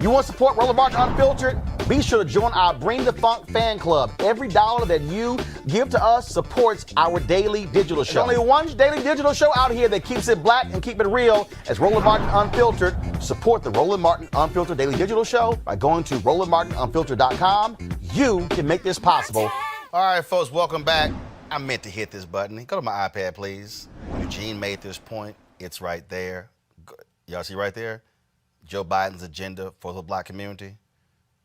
You want to support Roland Martin Unfiltered? Be sure to join our Bring the Funk fan club. Every dollar that you give to us supports our daily digital show. There's only one daily digital show out here that keeps it black and keep it real as Roland Martin Unfiltered. Support the Roland Martin Unfiltered daily digital show by going to RolandMartinUnfiltered.com. You can make this possible. All right, folks, welcome back. I meant to hit this button. Go to my iPad, please. Eugene made this point. It's right there. Y'all see right there? Joe Biden's agenda for the black community.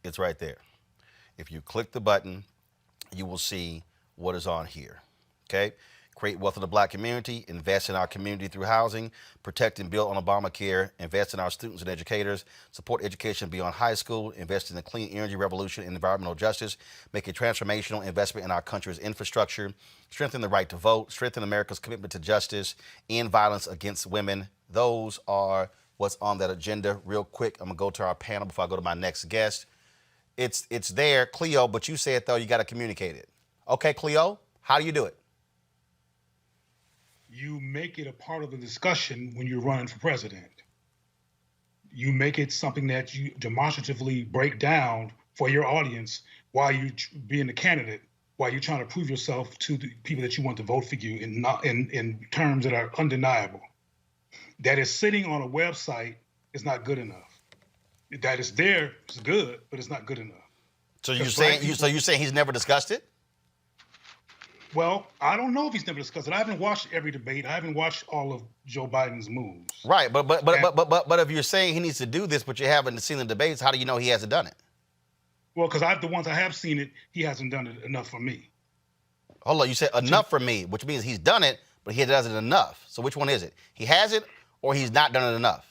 It's right there. If you click the button, you will see what is on here. Okay? Create wealth in the black community, invest in our community through housing, protect and build on Obamacare, invest in our students and educators, support education beyond high school, invest in the clean energy revolution and environmental justice, make a transformational investment in our country's infrastructure, strengthen the right to vote, strengthen America's commitment to justice, end violence against women. Those are what's on that agenda. Real quick, I'm gonna go to our panel before I go to my next guest. It's there, Cleo, but you said, though, you gotta communicate it. Okay, Cleo, how do you do it? You make it a part of the discussion when you're running for president. You make it something that you demonstratively break down for your audience while you being a candidate, while you're trying to prove yourself to the people that you want to vote for you in terms that are undeniable. That is sitting on a website is not good enough. That is there is good, but it's not good enough. So you're saying he's never discussed it? Well, I don't know if he's never discussed it. I haven't watched every debate. I haven't watched all of Joe Biden's moves. Right, but if you're saying he needs to do this, but you haven't seen the debates, how do you know he hasn't done it? Well, because the ones I have seen it, he hasn't done it enough for me. Hold on, you said enough for me, which means he's done it, but he doesn't enough. So which one is it? He has it, or he's not done it enough?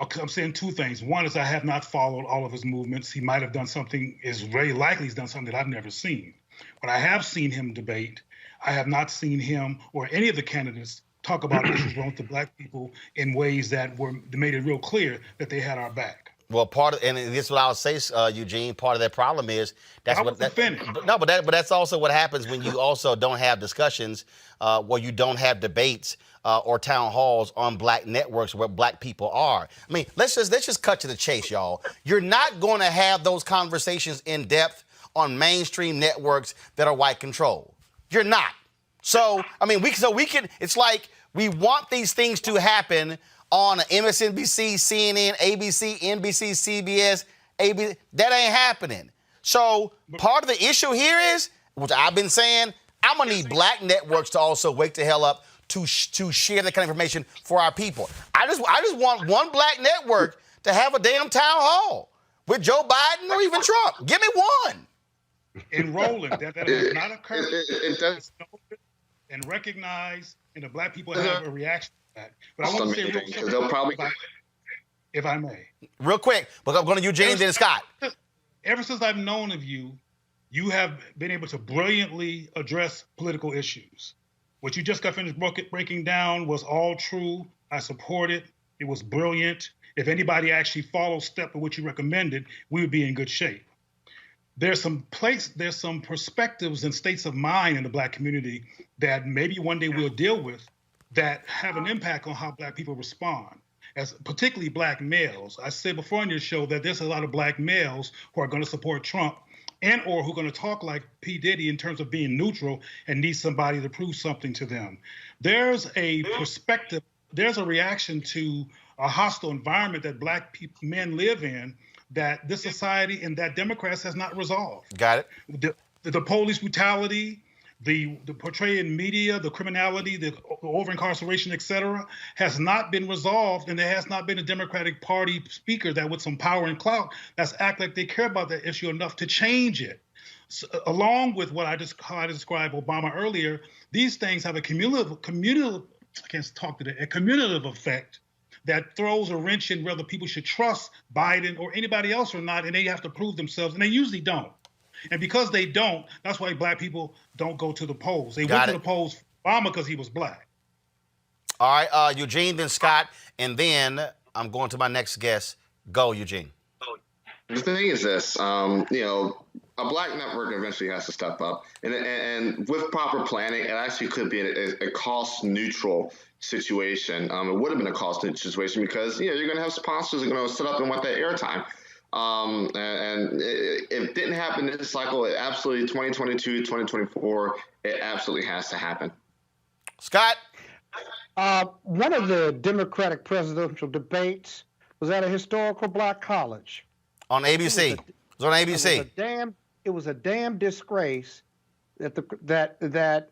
Okay, I'm saying two things. One is I have not followed all of his movements. He might have done something, is very likely he's done something that I've never seen. But I have seen him debate. I have not seen him or any of the candidates talk about issues wrong to black people in ways that made it real clear that they had our back. Well, and this is what I'll say, Eugene. Part of that problem is but that's also what happens when you also don't have discussions, where you don't have debates or town halls on black networks where black people are. I mean, let's just cut to the chase, y'all. You're not going to have those conversations in depth on mainstream networks that are white controlled. You're not. So I mean, we can. It's like we want these things to happen on MSNBC, CNN, ABC, NBC, CBS, ABC. That ain't happening. So part of the issue here is, which I've been saying, I'm gonna need black networks to also wake the hell up to share that kind of information for our people. I just want one black network to have a damn town hall with Joe Biden or even Trump. Give me one. In Roland, that has not occurred. And recognize, and the black people have a reaction to that. But I want to say real quick, if I may. Real quick, but I'm going to Eugene, then Scott. Ever since I've known of you, you have been able to brilliantly address political issues. What you just got finished breaking down was all true. I support it. It was brilliant. If anybody actually followed step of what you recommended, we would be in good shape. There's some perspectives and states of mind in the black community that maybe one day we'll deal with that have an impact on how black people respond, as particularly black males. I said before on your show that there's a lot of black males who are going to support Trump and or who are going to talk like P. Diddy in terms of being neutral and need somebody to prove something to them. There's a perspective there's a reaction to a hostile environment that black men live in that this society and that Democrats has not resolved. Got it. The police brutality, the portrayal in media, the criminality, the over-incarceration, et cetera, has not been resolved, and there has not been a Democratic Party speaker that with some power and clout that's act like they care about that issue enough to change it. So, along with how I described Obama earlier, these things have a cumulative effect that throws a wrench in whether people should trust Biden or anybody else or not, and they have to prove themselves, and they usually don't. And because they don't, that's why black people don't go to the polls. They went to the polls for Obama because he was black. All right, Eugene, then Scott, and then I'm going to my next guest. Go, Eugene. The thing is this, a black network eventually has to step up. And with proper planning, it actually could be a cost-neutral situation. It would have been a cost-neutral situation because, you're going to have sponsors that are going to sit up and want that airtime. And it didn't happen this cycle. It absolutely, 2022, 2024, it absolutely has to happen. Scott? One of the Democratic presidential debates was at a historical black college. On ABC. It was on ABC. It was a damn disgrace that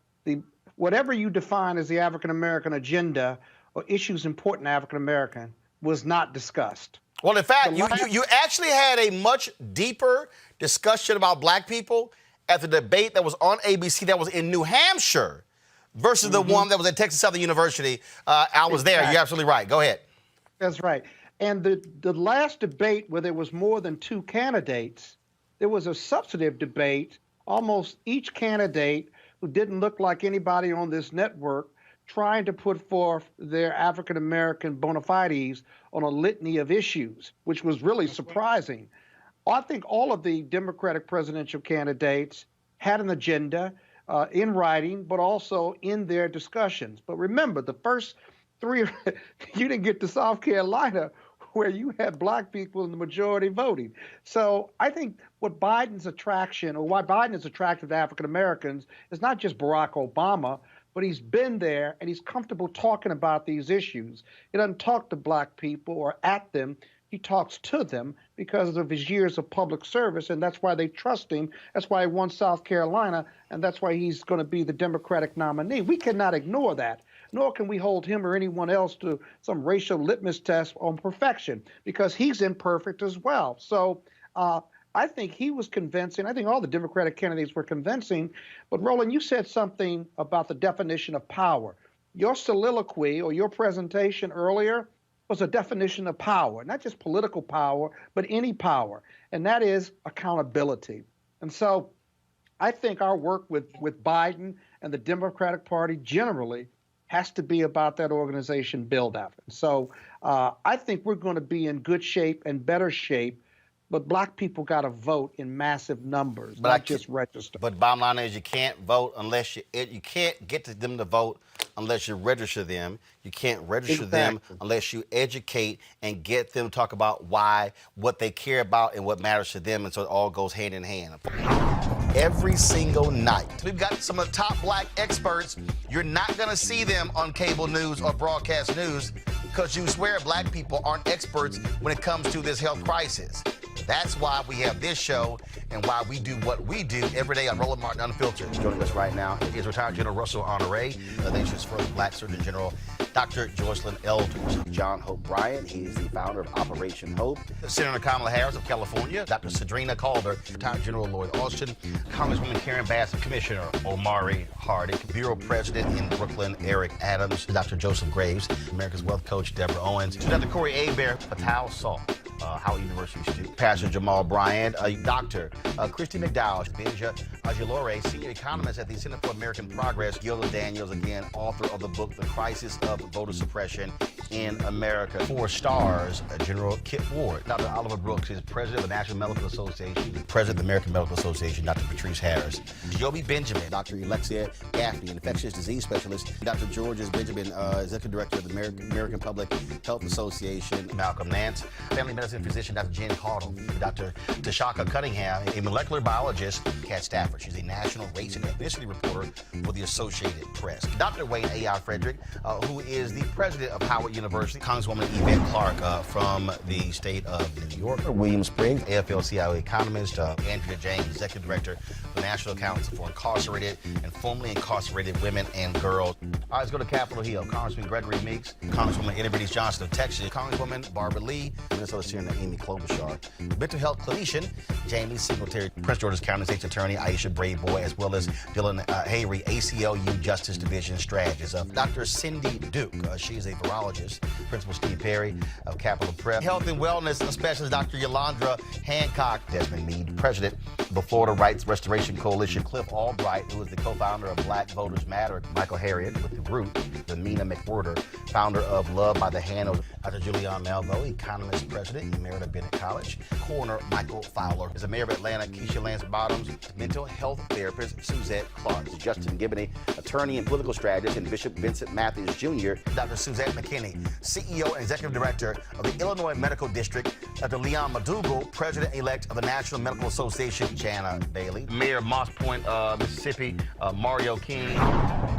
whatever you define as the African American agenda or issues important to African American was not discussed. Well, in fact, you actually had a much deeper discussion about black people at the debate that was on ABC that was in New Hampshire versus the one that was at Texas Southern University. I was there. You're absolutely right. Go ahead. That's right. And the last debate where there was more than two candidates, there was a substantive debate. Almost each candidate who didn't look like anybody on this network trying to put forth their African-American bona fides on a litany of issues, which was really surprising. I think all of the Democratic presidential candidates had an agenda in writing, but also in their discussions. But remember, the first three, you didn't get to South Carolina where you had black people in the majority voting. So I think what Biden's attraction, or why Biden is attractive to African Americans, is not just Barack Obama, but he's been there and he's comfortable talking about these issues. He doesn't talk to black people or at them. He talks to them because of his years of public service, and that's why they trust him. That's why he won South Carolina, and that's why he's going to be the Democratic nominee. We cannot ignore that, nor can we hold him or anyone else to some racial litmus test on perfection, because he's imperfect as well. So I think he was convincing. I think all the Democratic candidates were convincing. But Roland, you said something about the definition of power. Your soliloquy or your presentation earlier was a definition of power, not just political power, but any power, and that is accountability. And so I think our work with Biden and the Democratic Party generally has to be about that organization build-out. And so I think we're going to be in good shape and better shape, but black people got to vote in massive numbers, not just register. But bottom line is you can't vote unless you can't get to them to vote unless you register them. You can't register them unless you educate and get them to talk about what they care about and what matters to them. And so it all goes hand in hand. Every single night, we've got some of the top black experts. You're not going to see them on cable news or broadcast news because you swear black people aren't experts when it comes to this health crisis. That's why we have this show and why we do what we do every day on Roland Martin Unfiltered. Joining us right now is retired General Russell Honore, the nation's first black Surgeon General, Dr. Joycelyn Elders. John Hope Bryant, he is the founder of Operation Hope. Senator Kamala Harris of California, Dr. Sadrina Calder, retired General Lloyd Austin, Congresswoman Karen Bass, Commissioner Omari Hardick, Bureau President in Brooklyn, Eric Adams, Dr. Joseph Graves, America's Wealth Coach, Deborah Owens, Dr. Corey Hebert, Patel Salt, Howard University student, Pastor Jamal Bryant, Dr. Christy McDowell, Benja Ajilore, Senior Economist at the Center for American Progress, Gilda Daniels, again, author of the book, The Crisis of Voter Suppression in America. 4 stars, General Kip Ward. Dr. Oliver Brooks is president of the National Medical Association, president of the American Medical Association, Dr. Patrice Harris. Joby Benjamin, Dr. Alexia Gaffney, infectious disease specialist. Dr. Georges Benjamin, executive director of the American Public Health Association. Malcolm Nance, family medicine physician, Dr. Jen Caudle. Dr. Tashaka Cunningham, a molecular biologist. Kat Stafford, she's a national race and ethnicity reporter for the Associated Press. Dr. Wayne A.I. Frederick, who is the president of Howard University. Congresswoman Yvette Clarke from the state of New York. William Spriggs, AFL-CIO economist. Andrea James, executive director of the National Council for Incarcerated and Formerly Incarcerated Women and Girls. All right, let's go to Capitol Hill. Congressman Gregory Meeks, Congresswoman Eddie Bernice Johnson of Texas, Congresswoman Barbara Lee, Minnesota Senator Amy Klobuchar, mental health clinician Jamie Singletary, Prince George's County State's Attorney Aisha Brayboy, as well as Dylan Hayrie, ACLU Justice Division strategist. Dr. Cindy Duke, she is a virologist. Principal Steve Perry of Capitol Prep. Health and wellness specialist Dr. Yolandra Hancock. Desmond Meade, president of the Florida Rights Restoration Coalition. Cliff Albright, who is the co-founder of Black Voters Matter. Michael Harriet with the Root. The Mina McWhorter, founder of Love by the Hand. Dr. Julianne Malvo, economist president, Emerita Bennett College. Coroner Michael Fowler is the mayor of Atlanta. Keisha Lance Bottoms, mental health therapist Suzette Clark. Justin Gibney, attorney and political strategist, and Bishop Vincent Matthews Jr. Dr. Suzette McKinney, CEO and executive director of the Illinois Medical District. Dr. Leon Madugal, president-elect of the National Medical Association. Jana Bailey, mayor of Moss Point, Mississippi. Mario King.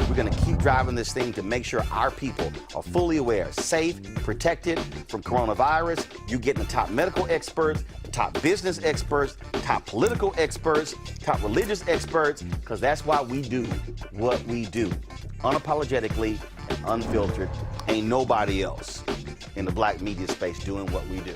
We're going to keep driving this thing to make sure our people are fully aware, safe, protected from coronavirus. You getting the top medical experts, the top business experts, top political experts, top religious experts, because that's why we do what we do. Unapologetically and unfiltered. Ain't nobody else in the black media space doing what we do.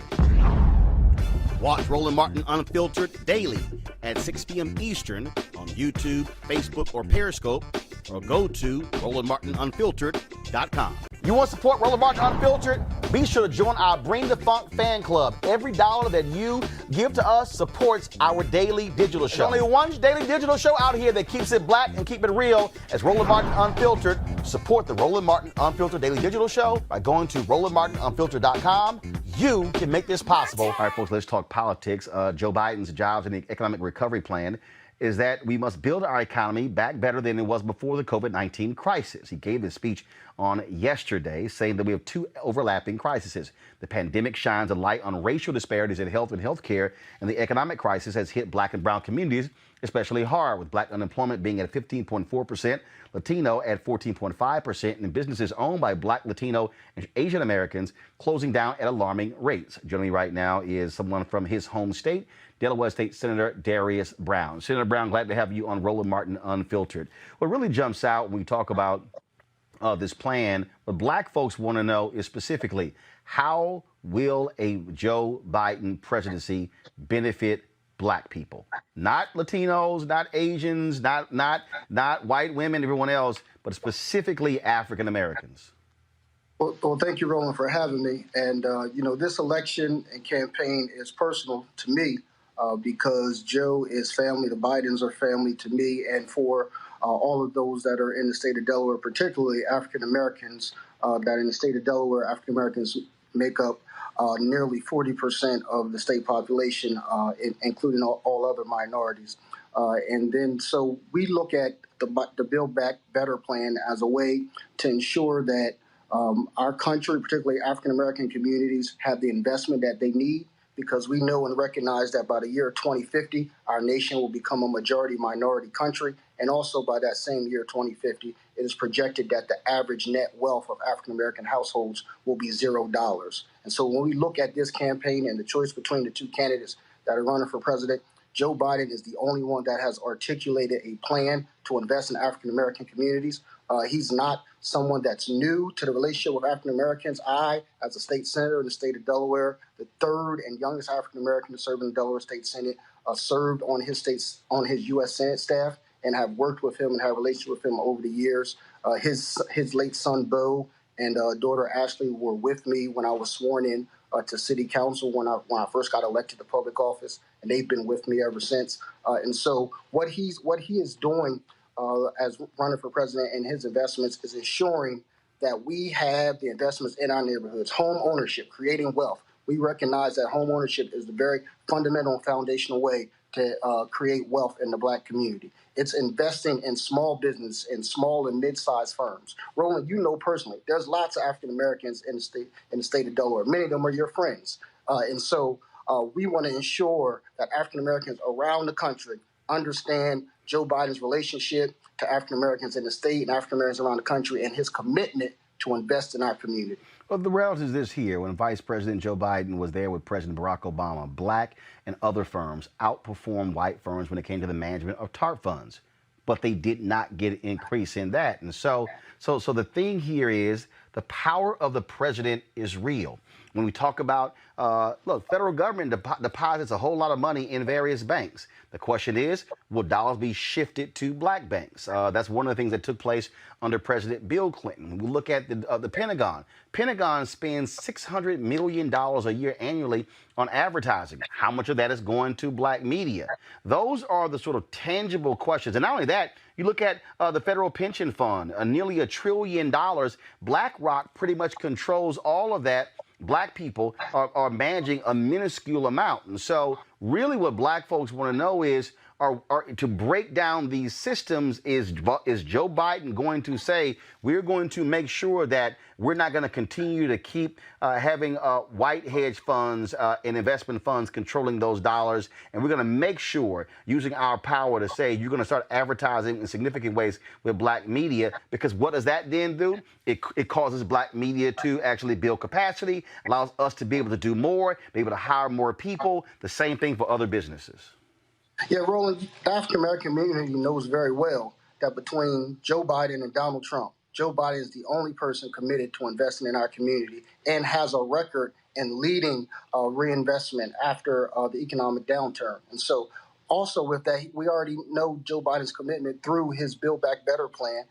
Watch Roland Martin Unfiltered daily at 6 p.m. Eastern on YouTube, Facebook, or Periscope, or go to RolandMartinUnfiltered.com. You want to support Roland Martin Unfiltered? Be sure to join our Bring the Funk fan club. Every dollar that you give to us supports our daily digital show. There's only one daily digital show out here that keeps it black and keep it real as Roland Martin Unfiltered. Support the Roland Martin Unfiltered daily digital show by going to RolandMartinUnfiltered.com. You can make this possible. All right, folks, let's talk politics. Joe Biden's jobs and economic recovery plan is that we must build our economy back better than it was before the COVID-19 crisis. He gave his speech on yesterday, saying that we have 2 overlapping crises. The pandemic shines a light on racial disparities in health and healthcare, and the economic crisis has hit black and brown communities especially hard, with black unemployment being at 15.4%, Latino at 14.5%, and businesses owned by black, Latino, and Asian Americans closing down at alarming rates. Joining me right now is someone from his home state, Delaware State Senator Darius Brown. Senator Brown, glad to have you on Roland Martin Unfiltered. What really jumps out when we talk about this plan, what black folks want to know is specifically, how will a Joe Biden presidency benefit black people? Not Latinos, not Asians, not white women, everyone else, but specifically African Americans. Well, thank you, Roland, for having me. And, this election and campaign is personal to me because Joe is family. The Bidens are family to me and for all of those that are in the state of Delaware, particularly African Americans, that in the state of Delaware, African Americans make up nearly 40% of the state population, including all other minorities. And then so we look at the Build Back Better plan as a way to ensure that our country, particularly African American communities, have the investment that they need, because we know and recognize that by the year 2050, our nation will become a majority minority country. And also by that same year, 2050, it is projected that the average net wealth of African American households will be $0. And so when we look at this campaign and the choice between the 2 candidates that are running for president, Joe Biden is the only one that has articulated a plan to invest in African American communities. He's not someone that's new to the relationship with African Americans. I, as a state senator in the state of Delaware, the 3rd and youngest African American to serve in the Delaware State Senate, served on his U.S. Senate staff and have worked with him and have a relationship with him over the years. His late son, Bo, and daughter, Ashley, were with me when I was sworn in to city council when I first got elected to public office, and they've been with me ever since. And so what he is doing as running for president and his investments is ensuring that we have the investments in our neighborhoods, home ownership, creating wealth. We recognize that home ownership is the very fundamental and foundational way to create wealth in the Black community. It's investing in small business and small and mid-sized firms. Roland, you know personally, there's lots of African Americans in the state of Delaware. Many of them are your friends, and so we want to ensure that African Americans around the country understand Joe Biden's relationship to African Americans in the state and African Americans around the country and his commitment to invest in our community. Well, the reality is this here. When Vice President Joe Biden was there with President Barack Obama, Black and other firms outperformed white firms when it came to the management of TARP funds. But they did not get an increase in that. And so the thing here is the power of the president is real. When we talk about, look, federal government deposits a whole lot of money in various banks. The question is, will dollars be shifted to Black banks? That's one of the things that took place under President Bill Clinton. When we look at the Pentagon, Pentagon spends $600 million a year annually on advertising. How much of that is going to Black media? Those are the sort of tangible questions. And not only that, you look at the federal pension fund, nearly $1 trillion. BlackRock pretty much controls all of that. Black people are managing a minuscule amount. And so really what Black folks want to know is, are to break down these systems, is Joe Biden going to say, we're going to make sure that we're not going to continue to keep having white hedge funds and investment funds controlling those dollars, and we're going to make sure, using our power, to say you're going to start advertising in significant ways with Black media, because what does that then do? It causes Black media to actually build capacity, allows us to be able to do more, be able to hire more people. The same thing for other businesses. Yeah, Roland, the African American community knows very well that between Joe Biden and Donald Trump, Joe Biden is the only person committed to investing in our community and has a record in leading reinvestment after the economic downturn. And so also with that, we already know Joe Biden's commitment through his Build Back Better plan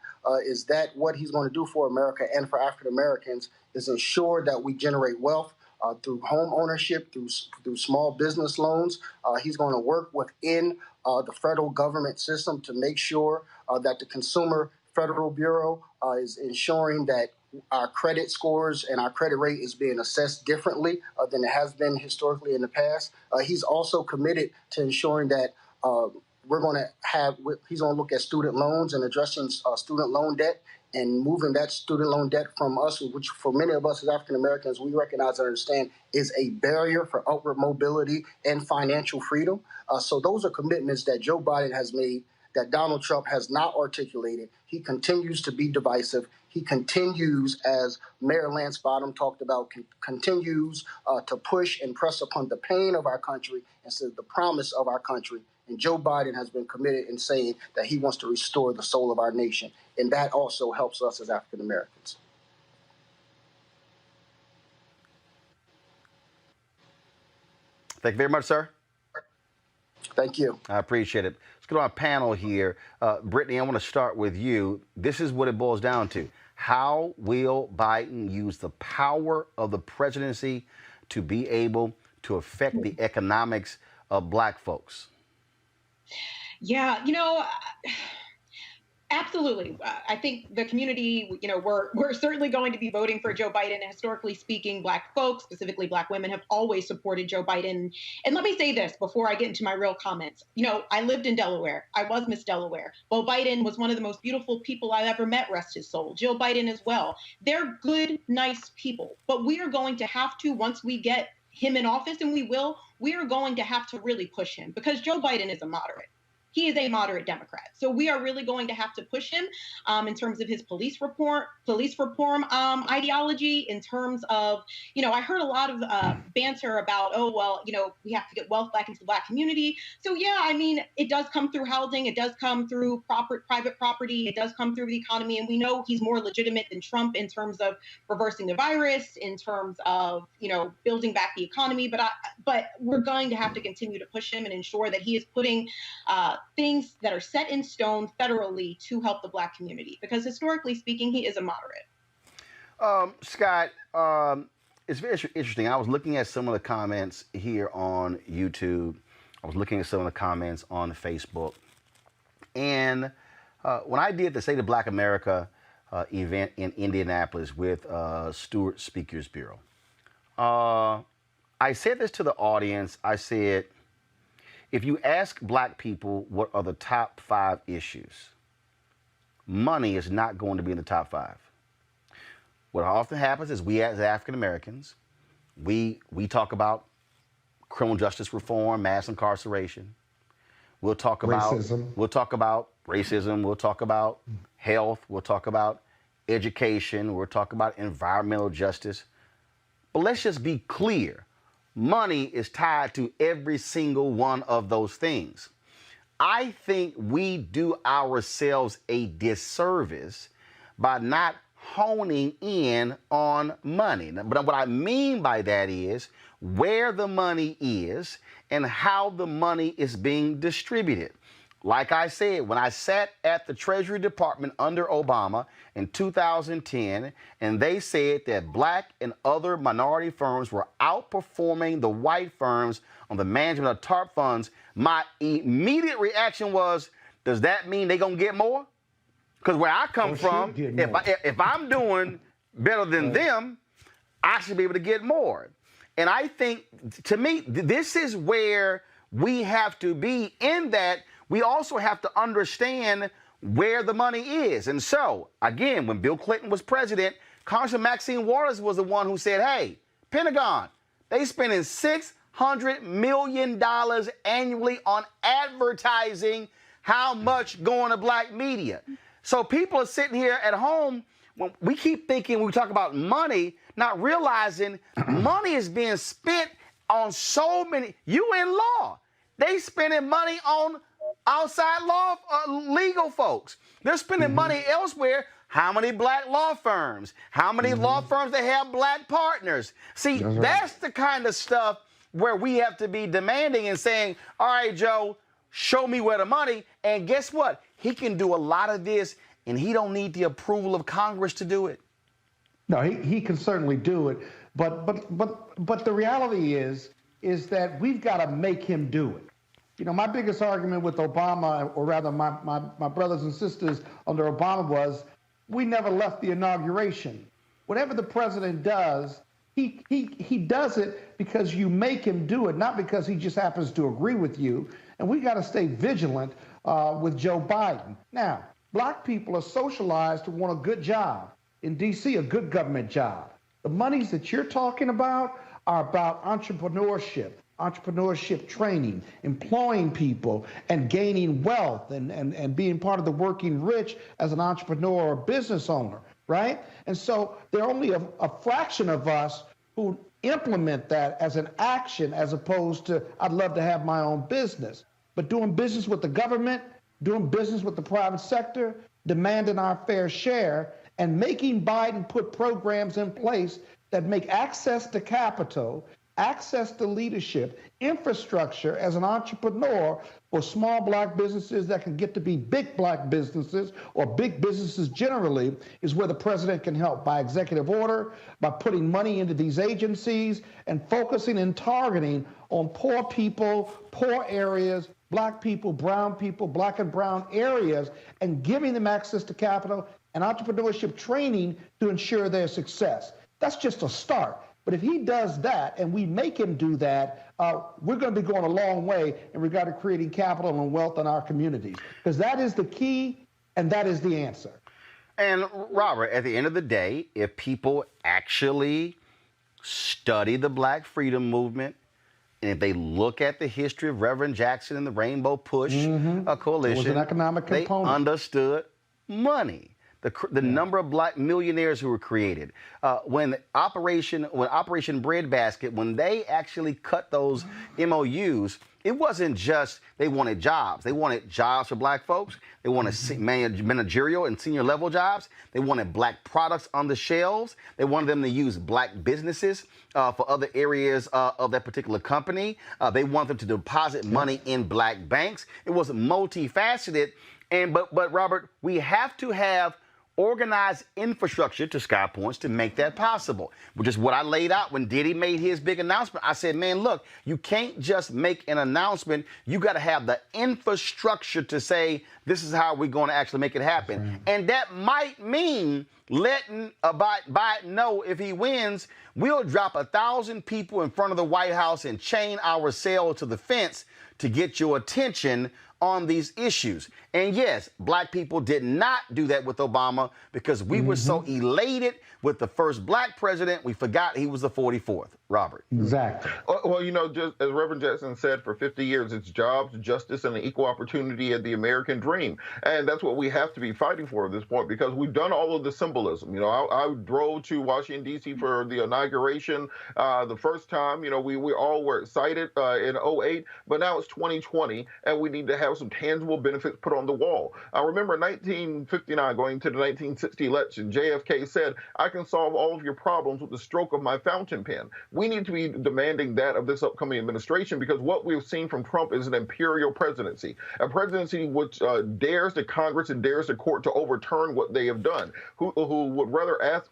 is that what he's going to do for America and for African Americans is ensure that we generate wealth through home ownership, through small business loans. He's going to work within the federal government system to make sure that the Consumer Federal Bureau is ensuring that our credit scores and our credit rate is being assessed differently than it has been historically in the past. He's also committed to ensuring that he's going to look at student loans and addressing student loan debt and moving that student loan debt from us, which for many of us as African Americans, we recognize and understand is a barrier for upward mobility and financial freedom. So those are commitments that Joe Biden has made that Donald Trump has not articulated. He continues to be divisive. He continues, as Mayor Lance Bottom talked about, continues to push and press upon the pain of our country instead of the promise of our country. And Joe Biden has been committed in saying that he wants to restore the soul of our nation. And that also helps us as African Americans. Thank you very much, sir. Thank you. I appreciate it. Let's go to our panel here. Brittany, I want to start with you. This is what it boils down to. How will Biden use the power of the presidency to be able to affect the economics of Black folks? Yeah, absolutely. I think the community, we're certainly going to be voting for Joe Biden. Historically speaking, Black folks, specifically Black women, have always supported Joe Biden. And let me say this before I get into my real comments. I lived in Delaware. I was Miss Delaware. Beau Biden was one of the most beautiful people I've ever met, rest his soul. Jill Biden as well. They're good, nice people. But we are going to have to, once we get him in office, and we are going to have to really push him, because Joe Biden is a moderate. He is a moderate Democrat. So we are really going to have to push him in terms of his police reform ideology, in terms of, I heard a lot of banter about, we have to get wealth back into the Black community. So, yeah, it does come through housing. It does come through private property. It does come through the economy. And we know he's more legitimate than Trump in terms of reversing the virus, in terms of, building back the economy. But we're going to have to continue to push him and ensure that he is putting things that are set in stone federally to help the Black community, because historically speaking, he is a moderate. Scott, it's very interesting. I was looking at some of the comments here on YouTube. I was looking at some of the comments on Facebook. And when I did the State of Black America event in Indianapolis with Stewart Speakers Bureau. I said this to the audience. I said, if you ask black people what are the top 5 issues, money is not going to be in the top 5. What often happens is we as African Americans, we talk about criminal justice reform, mass incarceration. We'll talk about racism. We'll talk about racism. We'll talk about health. We'll talk about education. We'll talk about environmental justice. But let's just be clear. Money is tied to every single one of those things. I think we do ourselves a disservice by not honing in on money. But what I mean by that is where the money is and how the money is being distributed. Like I said, when I sat at the Treasury Department under Obama in 2010, and they said that black and other minority firms were outperforming the white firms on the management of TARP funds, my immediate reaction was, does that mean they're going to get more? Because where I come from, if I'm doing better than them, I should be able to get more. And I think, to me, this is where we have to be, in that we also have to understand where the money is. And so, again, when Bill Clinton was president, Congressman Maxine Waters was the one who said, hey, Pentagon, they spending $600 million annually on advertising. How much going to black media? So people are sitting here at home, when we keep thinking, when we talk about money, not realizing money is being spent on so many. You in law, they spending money on outside law, legal folks. They're spending money elsewhere. How many black law firms? How many law firms that have black partners? See, that's the kind of stuff where we have to be demanding and saying, all right, Joe, show me where the money. And guess what? He can do a lot of this, and he don't need the approval of Congress to do it. No, he can certainly do it, but the reality is that we've got to make him do it. You know, my biggest argument with Obama, or rather my brothers and sisters under Obama, was we never left the inauguration. Whatever the president does, he does it because you make him do it, not because he just happens to agree with you. And we got to stay vigilant with Joe Biden. Now, black people are socialized to want a good job. In D.C., a good government job. The monies that you're talking about are about entrepreneurship training, employing people, and gaining wealth, and being part of the working rich as an entrepreneur or business owner, right? And so there are only a fraction of us who implement that as an action, as opposed to, I'd love to have my own business. But doing business with the government, doing business with the private sector, demanding our fair share, and making Biden put programs in place that make access to capital, access to leadership, infrastructure as an entrepreneur for small black businesses that can get to be big black businesses, or big businesses generally, is where the president can help by executive order, by putting money into these agencies and focusing and targeting on poor people, poor areas, black people, black and brown areas, and giving them access to capital and entrepreneurship training to ensure their success. That's just a start. But if he does that and we make him do that, we're going to be going a long way in regard to creating capital and wealth in our communities, because that is the key and that is the answer. And Robert, at the end of the day, if people actually study the Black Freedom Movement, and if they look at the history of Reverend Jackson and the Rainbow Push Coalition, it was an economic component. They understood money. The number of black millionaires who were created. When Operation Breadbasket, when they actually cut those MOUs, it wasn't just they wanted jobs. They wanted jobs for black folks. They wanted managerial and senior level jobs. They wanted black products on the shelves. They wanted them to use black businesses for other areas of that particular company. They wanted them to deposit money in black banks. It was multifaceted. But Robert, we have to have organized infrastructure, to Sky Points, to make that possible, which is what I laid out when Diddy made his big announcement. I said, man, look, you can't just make an announcement. You got to have the infrastructure to say, this is how we're going to actually make it happen. Right. And that might mean letting Biden know if he wins, we'll drop 1,000 people in front of the White House and chain ourselves to the fence to get your attention on these issues. And yes, black people did not do that with Obama because we were so elated with the first black president, we forgot he was the 44th. Robert. Exactly. Well, you know, just as Reverend Jackson said, for 50 years, it's jobs, justice, and equal opportunity and the American dream. And that's what we have to be fighting for at this point, because we've done all of the symbolism. You know, I drove to Washington, D.C. for the inauguration the first time. You know, we all were excited in 2008, but now it's 2020, and we need to have some tangible benefits put on the wall. I remember 1959 going to the 1960 election, JFK said, I can solve all of your problems with the stroke of my fountain pen. We need to be demanding that of this upcoming administration, because what we've seen from Trump is an imperial presidency, a presidency which dares the Congress and dares the court to overturn what they have done, who would rather ask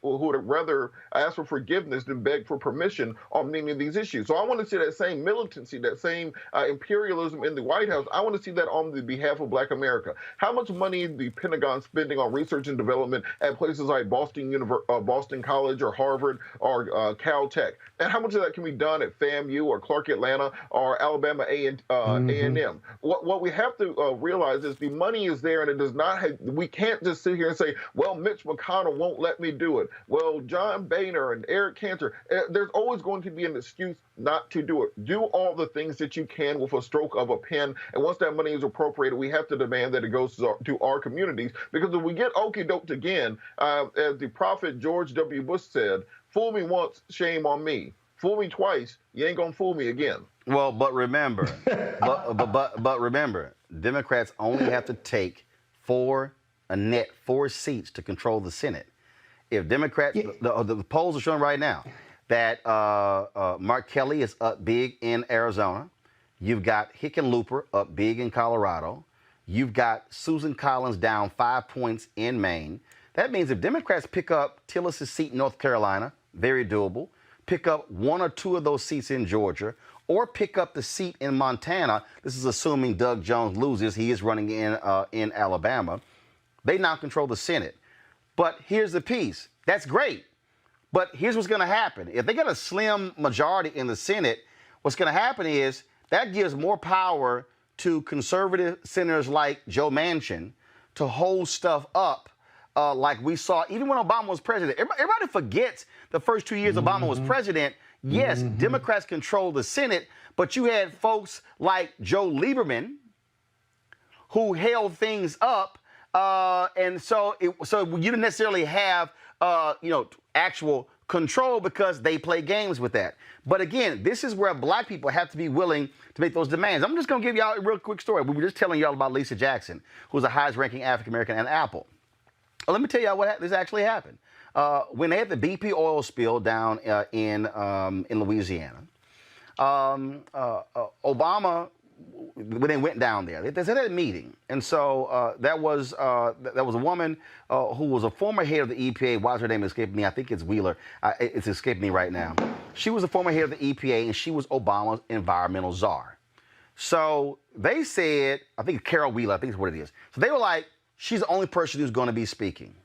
for forgiveness than beg for permission on many of these issues. So I want to see that same militancy, that same imperialism in the White House. I want to see that on the behalf of Black America. How much money is the Pentagon spending on research and development at places like Boston College or Harvard or Caltech? And how much of that can be done at FAMU or Clark Atlanta or Alabama A&M? What we have to realize is the money is there, and it does not have, we can't just sit here and say, well, Mitch McConnell won't let me do it. Well, John Boehner and Eric Cantor, there's always going to be an excuse not to do it. Do all the things that you can with a stroke of a pen, and once that money is appropriated, we have to demand that it goes to our communities, because if we get okey-doked again, as the prophet George W. Bush said, fool me once, shame on me. Fool me twice, you ain't gonna fool me again. Well, but remember, but remember, Democrats only have to take four seats to control the Senate. If Democrats, the polls are showing right now that Mark Kelly is up big in Arizona. You've got Hickenlooper up big in Colorado. You've got Susan Collins down 5 points in Maine. That means if Democrats pick up Tillis' seat in North Carolina, very doable, pick up one or two of those seats in Georgia, or pick up the seat in Montana, this is assuming Doug Jones loses, he is running in Alabama, they now control the Senate. But here's the piece, that's great, but here's what's gonna happen. If they get a slim majority in the Senate, what's gonna happen is that gives more power to conservative senators like Joe Manchin to hold stuff up like we saw even when Obama was president. Everybody forgets the first 2 years Obama was president. Yes, Democrats controlled the Senate, but you had folks like Joe Lieberman who held things up, and so you didn't necessarily have actual control because they play games with that. But again, this is where black people have to be willing to make those demands. I'm just going to give y'all a real quick story. We were just telling y'all about Lisa Jackson, who's the highest ranking African American at Apple. Well, let me tell y'all what this actually happened. When they had the BP oil spill down in Louisiana, Obama, when they went down there, they had a meeting, and so that was a woman who was a former head of the EPA. Why is her name escaping me? I think it's Wheeler. It's escaping me right now. She was a former head of the EPA, and she was Obama's environmental czar. So they said, I think Carol Wheeler, I think is what it is. So they were like, she's the only person who's going to be speaking.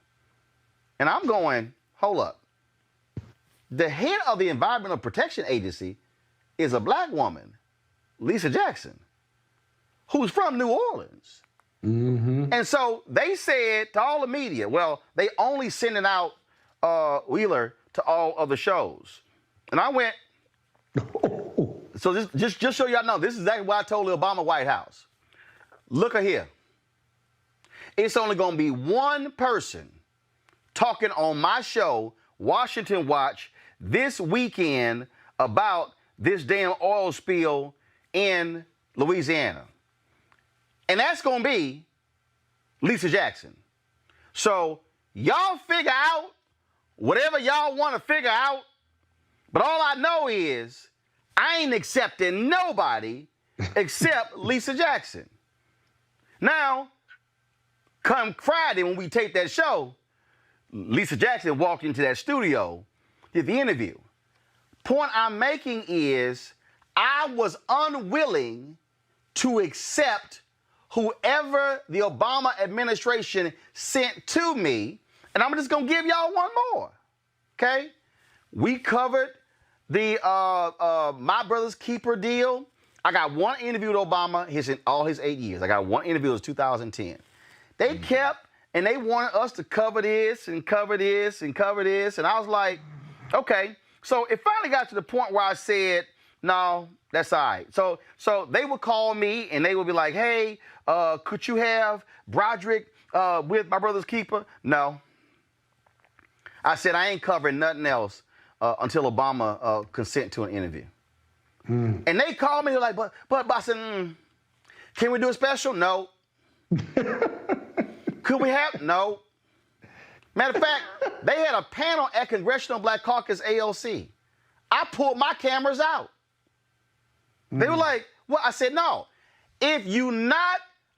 And I'm going, hold up. The head of the Environmental Protection Agency is a black woman, Lisa Jackson, who's from New Orleans. And so they said to all the media, well, they only sending out Wheeler to all of the shows. And I went, so just so y'all know, this is exactly what I told the Obama White House. Look at here. It's only going to be one person talking on my show, Washington Watch, this weekend about this damn oil spill in Louisiana. And that's going to be Lisa Jackson. So y'all figure out whatever y'all want to figure out, but all I know is I ain't accepting nobody except Lisa Jackson. Now, come Friday when we tape that show, Lisa Jackson walked into that studio, did the interview. Point I'm making is I was unwilling to accept whoever the Obama administration sent to me, and I'm just going to give y'all one more, okay? We covered the My Brother's Keeper deal. I got one interview with Obama in all his 8 years. I got one interview, it was 2010. They kept, and they wanted us to cover this and cover this and cover this, and I was like, okay. So it finally got to the point where I said, no, that's all right. So they would call me and they would be like, hey, could you have Broderick with My Brother's Keeper? No. I said, I ain't covering nothing else until Obama consent to an interview. And they called me, they're like, but I said, can we do a special? No. Could we have? No. Matter of fact, they had a panel at Congressional Black Caucus AOC. I pulled my cameras out. They were like, well, I said, no. If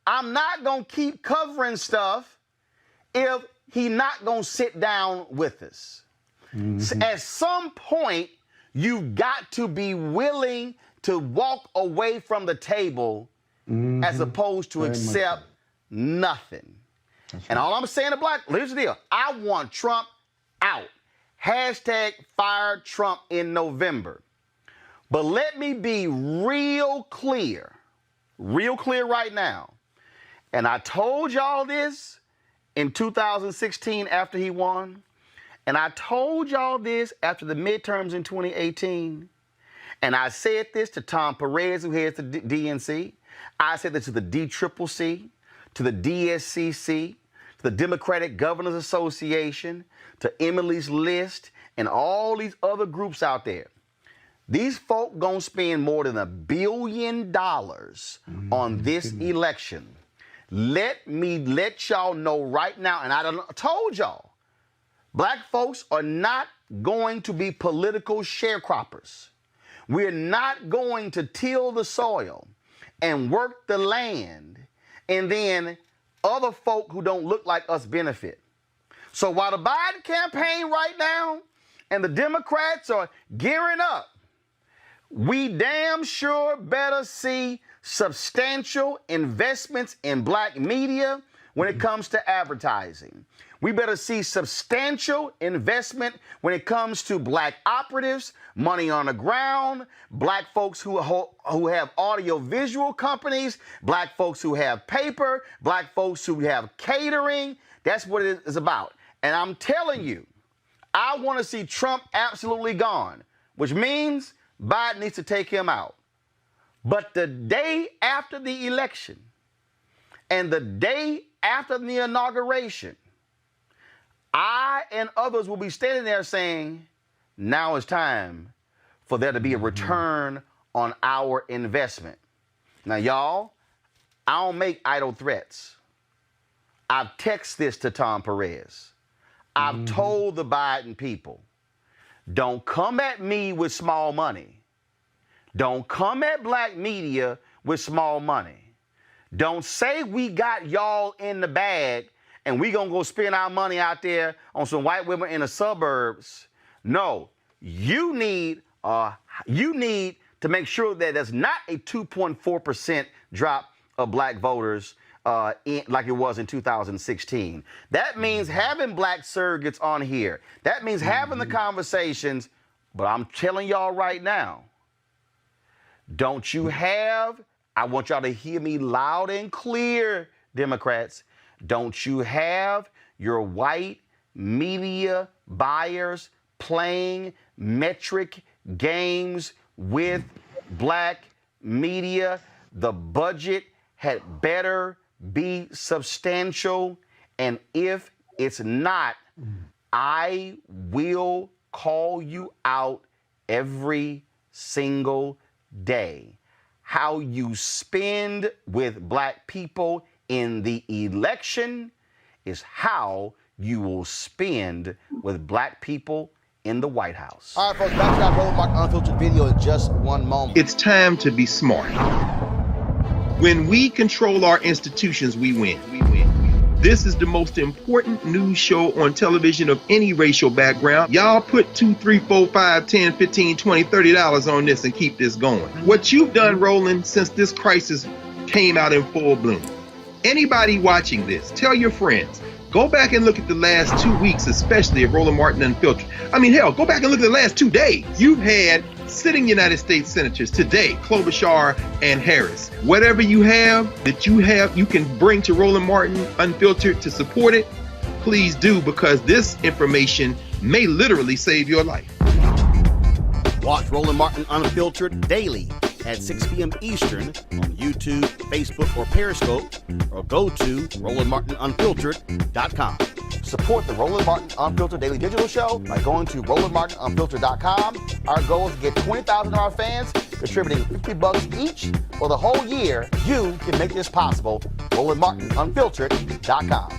I'm not going to keep covering stuff if he not going to sit down with us. So at some point, you've got to be willing to walk away from the table as opposed to accept nothing. And all I'm saying to black, here's the deal. I want Trump out. Hashtag fire Trump in November. But let me be real clear right now. And I told y'all this in 2016 after he won. And I told y'all this after the midterms in 2018. And I said this to Tom Perez, who heads the DNC. I said this to the DCCC, to the DSCC, to the Democratic Governors Association, to Emily's List, and all these other groups out there. These folk gonna spend more than $1 billion on this election. Let me let y'all know right now, and I told y'all, black folks are not going to be political sharecroppers. We're not going to till the soil and work the land, and then other folk who don't look like us benefit. So while the Biden campaign right now and the Democrats are gearing up, we damn sure better see substantial investments in black media when it comes to advertising. We better see substantial investment when it comes to black operatives, money on the ground, black folks who have audio-visual companies, black folks who have paper, black folks who have catering. That's what it is about. And I'm telling you, I want to see Trump absolutely gone, which means Biden needs to take him out. But the day after the election and the day after the inauguration, I and others will be standing there saying, now it's time for there to be a return on our investment. Now, y'all, I don't make idle threats. I've texted this to Tom Perez. I've told the Biden people, don't come at me with small money. Don't come at black media with small money. Don't say we got y'all in the bag and we gonna go spend our money out there on some white women in the suburbs. No, you need to make sure that there's not a 2.4% drop of black voters like it was in 2016. That means having black surrogates on here. That means having the conversations. But I'm telling y'all right now, I want y'all to hear me loud and clear, Democrats. Don't you have your white media buyers playing metric games with black media? The budget had better be substantial. And if it's not, I will call you out every single day. How you spend with black people in the election is how you will spend with black people in the White House. All right, folks, back to our Roland Martin Unfiltered video in just one moment. It's time to be smart. When we control our institutions, we win. This is the most important news show on television of any racial background. Y'all put $2, $3, $4, $5, $10, $15, $20, $30 on this and keep this going. What you've done, Roland, since this crisis came out in full bloom. Anybody watching this, tell your friends. Go back and look at the last 2 weeks, especially of Roland Martin Unfiltered. I mean, hell, go back and look at the last 2 days. You've had sitting United States senators today, Klobuchar and Harris. Whatever you have that you can bring to Roland Martin Unfiltered to support it, please do, because this information may literally save your life. Watch Roland Martin Unfiltered daily at 6 p.m. Eastern on YouTube, Facebook, or Periscope, or go to RolandMartinUnfiltered.com. Support the Roland Martin Unfiltered Daily Digital Show by going to RolandMartinUnfiltered.com. Our goal is to get 20,000 of our fans contributing $50 each for the whole year. You can make this possible. RolandMartinUnfiltered.com.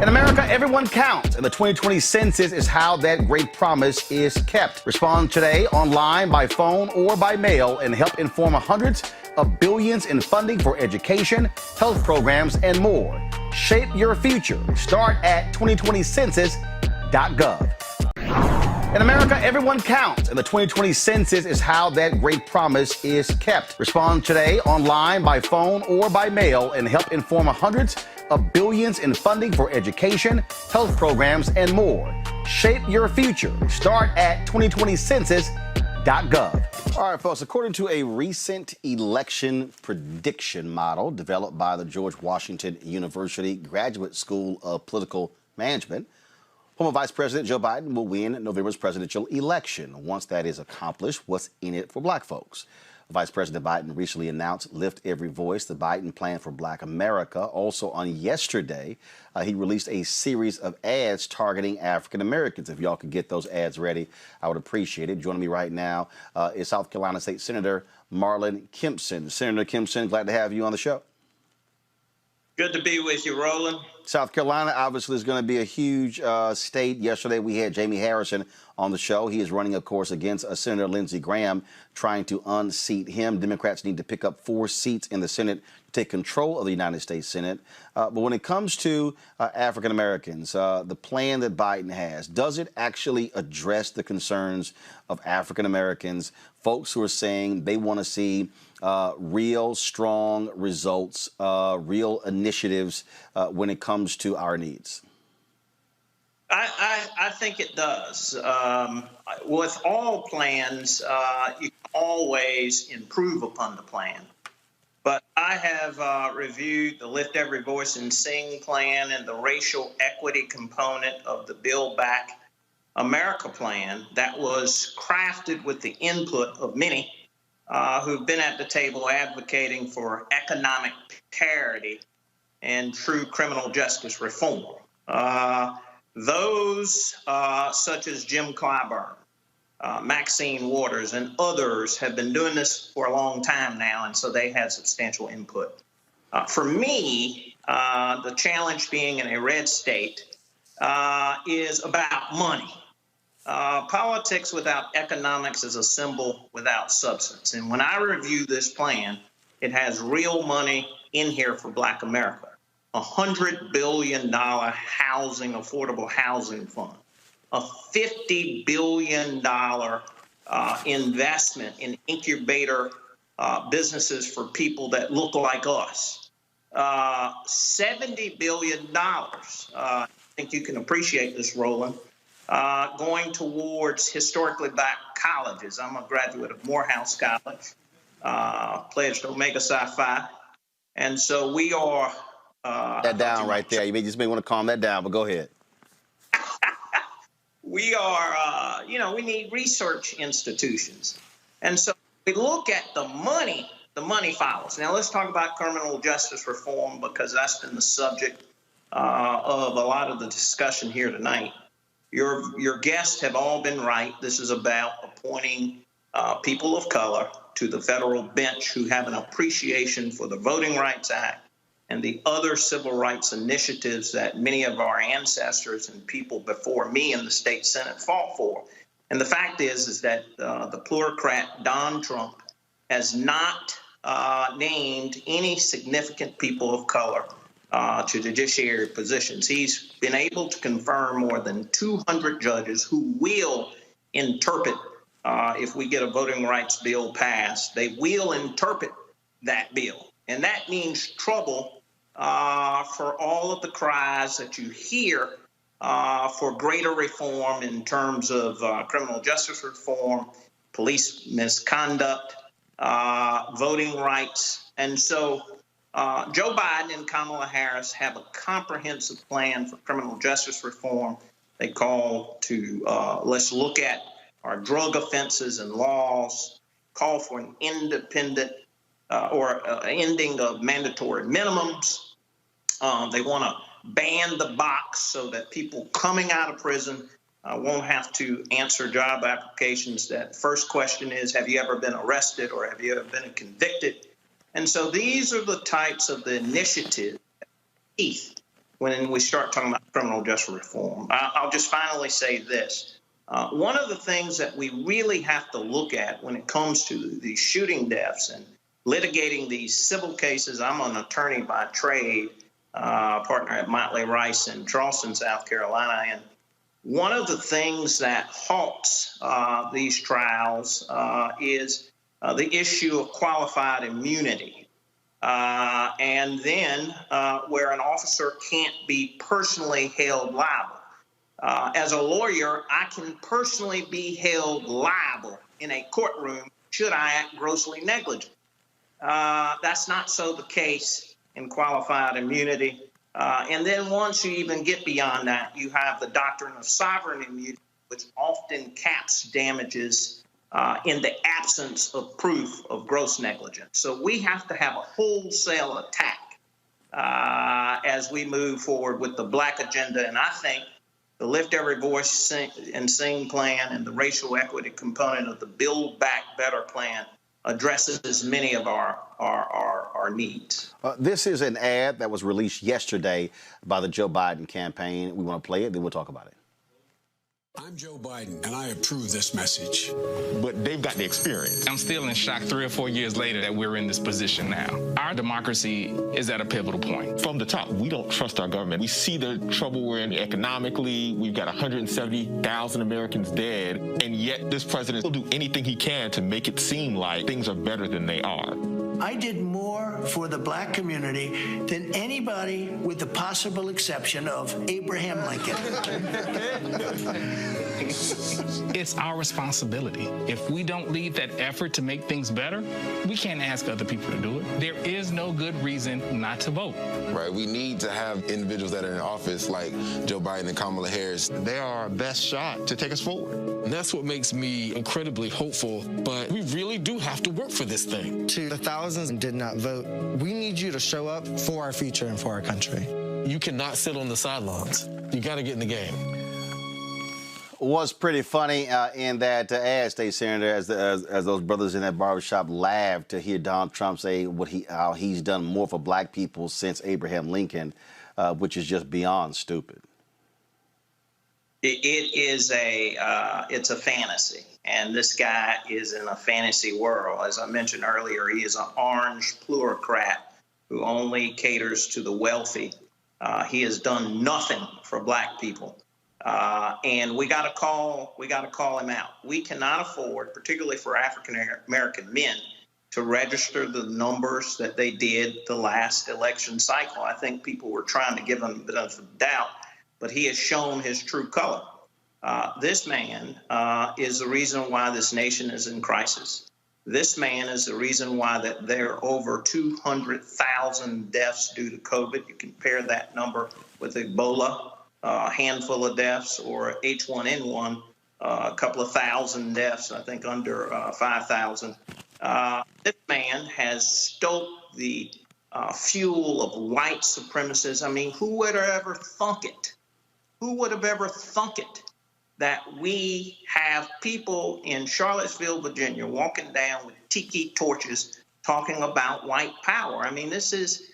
In America, everyone counts, and the 2020 census is how that great promise is kept. Respond today online, by phone, or by mail, and help inform hundreds of billions in funding for education, health programs, and more. Shape your future. Start at 2020census.gov. In America, everyone counts, and the 2020 census is how that great promise is kept. Respond today online, by phone, or by mail, and help inform hundreds of billions in funding for education, health programs, and more. Shape your future. Start at 2020census.gov. All right, folks, according to a recent election prediction model developed by the George Washington University Graduate School of Political Management, former Vice President Joe Biden will win November's presidential election. Once that is accomplished, what's in it for black folks? Vice President Biden recently announced Lift Every Voice, the Biden plan for Black America. Also on yesterday, he released a series of ads targeting African Americans. If y'all could get those ads ready, I would appreciate it. Joining me right now is South Carolina State Senator Marlon Kimpson. Senator Kimpson, glad to have you on the show. Good to be with you, Roland. South Carolina obviously is going to be a huge state. Yesterday we had Jamie Harrison on the show. He is running, of course, against Senator Lindsey Graham, trying to unseat him. Democrats need to pick up 4 seats in the Senate to take control of the United States Senate. But when it comes to African Americans, the plan that Biden has, does it actually address the concerns of African Americans, folks who are saying they want to see real strong results, real initiatives when it comes to our needs? I think it does. With all plans, you can always improve upon the plan. But I have reviewed the Lift Every Voice and Sing plan and the racial equity component of the Build Back America plan that was crafted with the input of many who've been at the table advocating for economic parity and true criminal justice reform. Those such as Jim Clyburn, Maxine Waters, and others have been doing this for a long time now, and so they had substantial input. For me, the challenge being in a red state is about money. Politics without economics is a symbol without substance. And when I review this plan, it has real money in here for Black America. $100 billion affordable housing fund, a $50 billion investment in incubator businesses for people that look like us, $70 billion. I think you can appreciate this, Roland. Going towards historically black colleges. I'm a graduate of Morehouse College, pledged Omega Psi Phi. And so we are... that down right there. You may want to calm that down, but go ahead. We are, we need research institutions. And so we look at the money follows. Now let's talk about criminal justice reform, because that's been the subject of a lot of the discussion here tonight. Your guests have all been right. This is about appointing people of color to the federal bench who have an appreciation for the Voting Rights Act and the other civil rights initiatives that many of our ancestors and people before me in the state Senate fought for. And the fact is that the plutocrat Don Trump has not named any significant people of color to judiciary positions. He's been able to confirm more than 200 judges who will interpret, if we get a voting rights bill passed, they will interpret that bill. And that means trouble for all of the cries that you hear for greater reform in terms of criminal justice reform, police misconduct, voting rights. And so Joe Biden and Kamala Harris have a comprehensive plan for criminal justice reform. They call to let's look at our drug offenses and laws, call for an independent ending of mandatory minimums. They want to ban the box so that people coming out of prison won't have to answer job applications. That first question is, have you ever been arrested or have you ever been convicted? And so these are the types of the initiatives when we start talking about criminal justice reform. I'll just finally say this. One of the things that we really have to look at when it comes to these shooting deaths and litigating these civil cases, I'm an attorney by trade, partner at Motley Rice in Charleston, South Carolina. And one of the things that halts these trials is the issue of qualified immunity. And then where an officer can't be personally held liable. As a lawyer, I can personally be held liable in a courtroom should I act grossly negligent. That's not so the case in qualified immunity. And then once you even get beyond that, you have the doctrine of sovereign immunity, which often caps damages in the absence of proof of gross negligence. So we have to have a wholesale attack as we move forward with the Black agenda. And I think the Lift Every Voice and Sing plan and the racial equity component of the Build Back Better plan addresses many of our needs. This is an ad that was released yesterday by the Joe Biden campaign. We want to play it, then we'll talk about it. I'm Joe Biden, and I approve this message. But they've got the experience. I'm still in shock 3 or 4 years later that we're in this position now. Our democracy is at a pivotal point. From the top, we don't trust our government. We see the trouble we're in economically. We've got 170,000 Americans dead, and yet this president will do anything he can to make it seem like things are better than they are. I did more for the Black community than anybody with the possible exception of Abraham Lincoln. It's our responsibility. If we don't lead that effort to make things better, we can't ask other people to do it. There is no good reason not to vote. Right, we need to have individuals that are in office like Joe Biden and Kamala Harris. They are our best shot to take us forward. And that's what makes me incredibly hopeful, but we really do have to work for this thing. To the thousands who did not vote, we need you to show up for our future and for our country. You cannot sit on the sidelines. You got to get in the game. Was pretty funny in that ad, State Senator, as those brothers in that barbershop laughed to hear Donald Trump say how he's done more for Black people since Abraham Lincoln, which is just beyond stupid. It's a fantasy, and this guy is in a fantasy world. As I mentioned earlier, he is an orange plutocrat who only caters to the wealthy. He has done nothing for Black people. And we got to call him out. We cannot afford, particularly for African American men, to register the numbers that they did the last election cycle. I think people were trying to give him a bit of doubt, but he has shown his true color. This man is the reason why this nation is in crisis. This man is the reason why that there are over 200,000 deaths due to COVID. You compare that number with Ebola. A handful of deaths, or H1N1, a couple of thousand deaths, I think under 5,000. This man has stoked the fuel of white supremacists. I mean, who would have ever thunk it? Who would have ever thunk it that we have people in Charlottesville, Virginia, walking down with tiki torches talking about white power? I mean, this is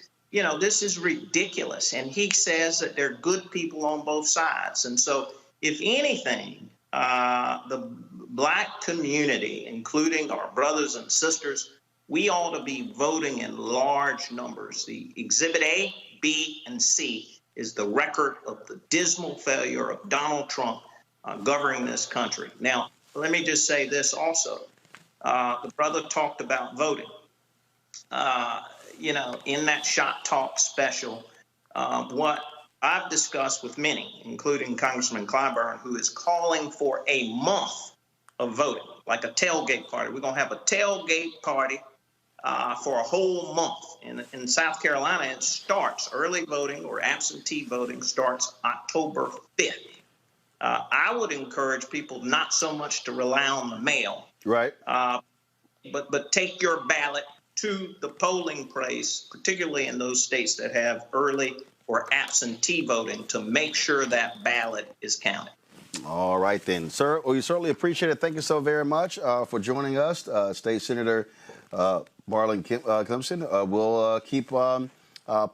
ridiculous. And he says that there are good people on both sides. And so, if anything, the Black community, including our brothers and sisters, we ought to be voting in large numbers. The Exhibit A, B, and C is the record of the dismal failure of Donald Trump governing this country. Now, let me just say this also. The brother talked about voting. In that Shot Talk special, what I've discussed with many, including Congressman Clyburn, who is calling for a month of voting, like a tailgate party. We're going to have a tailgate party for a whole month. In South Carolina, it starts, early voting or absentee voting starts October 5th. I would encourage people not so much to rely on the mail, right? But take your ballot to the polling place, particularly in those states that have early or absentee voting, to make sure that ballot is counted. All right, then, sir. Well, we certainly appreciate it. Thank you so very much for joining us, State Senator Marlon Clemson. We'll keep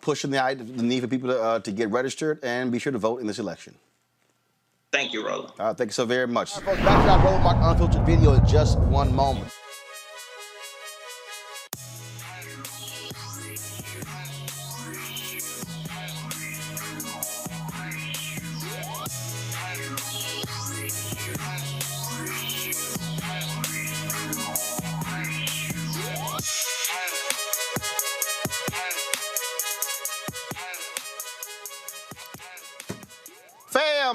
pushing the need for people to get registered and be sure to vote in this election. Thank you, Roland. Thank you so very much. All right, folks, back to our Roland Martin Unfiltered video in just one moment.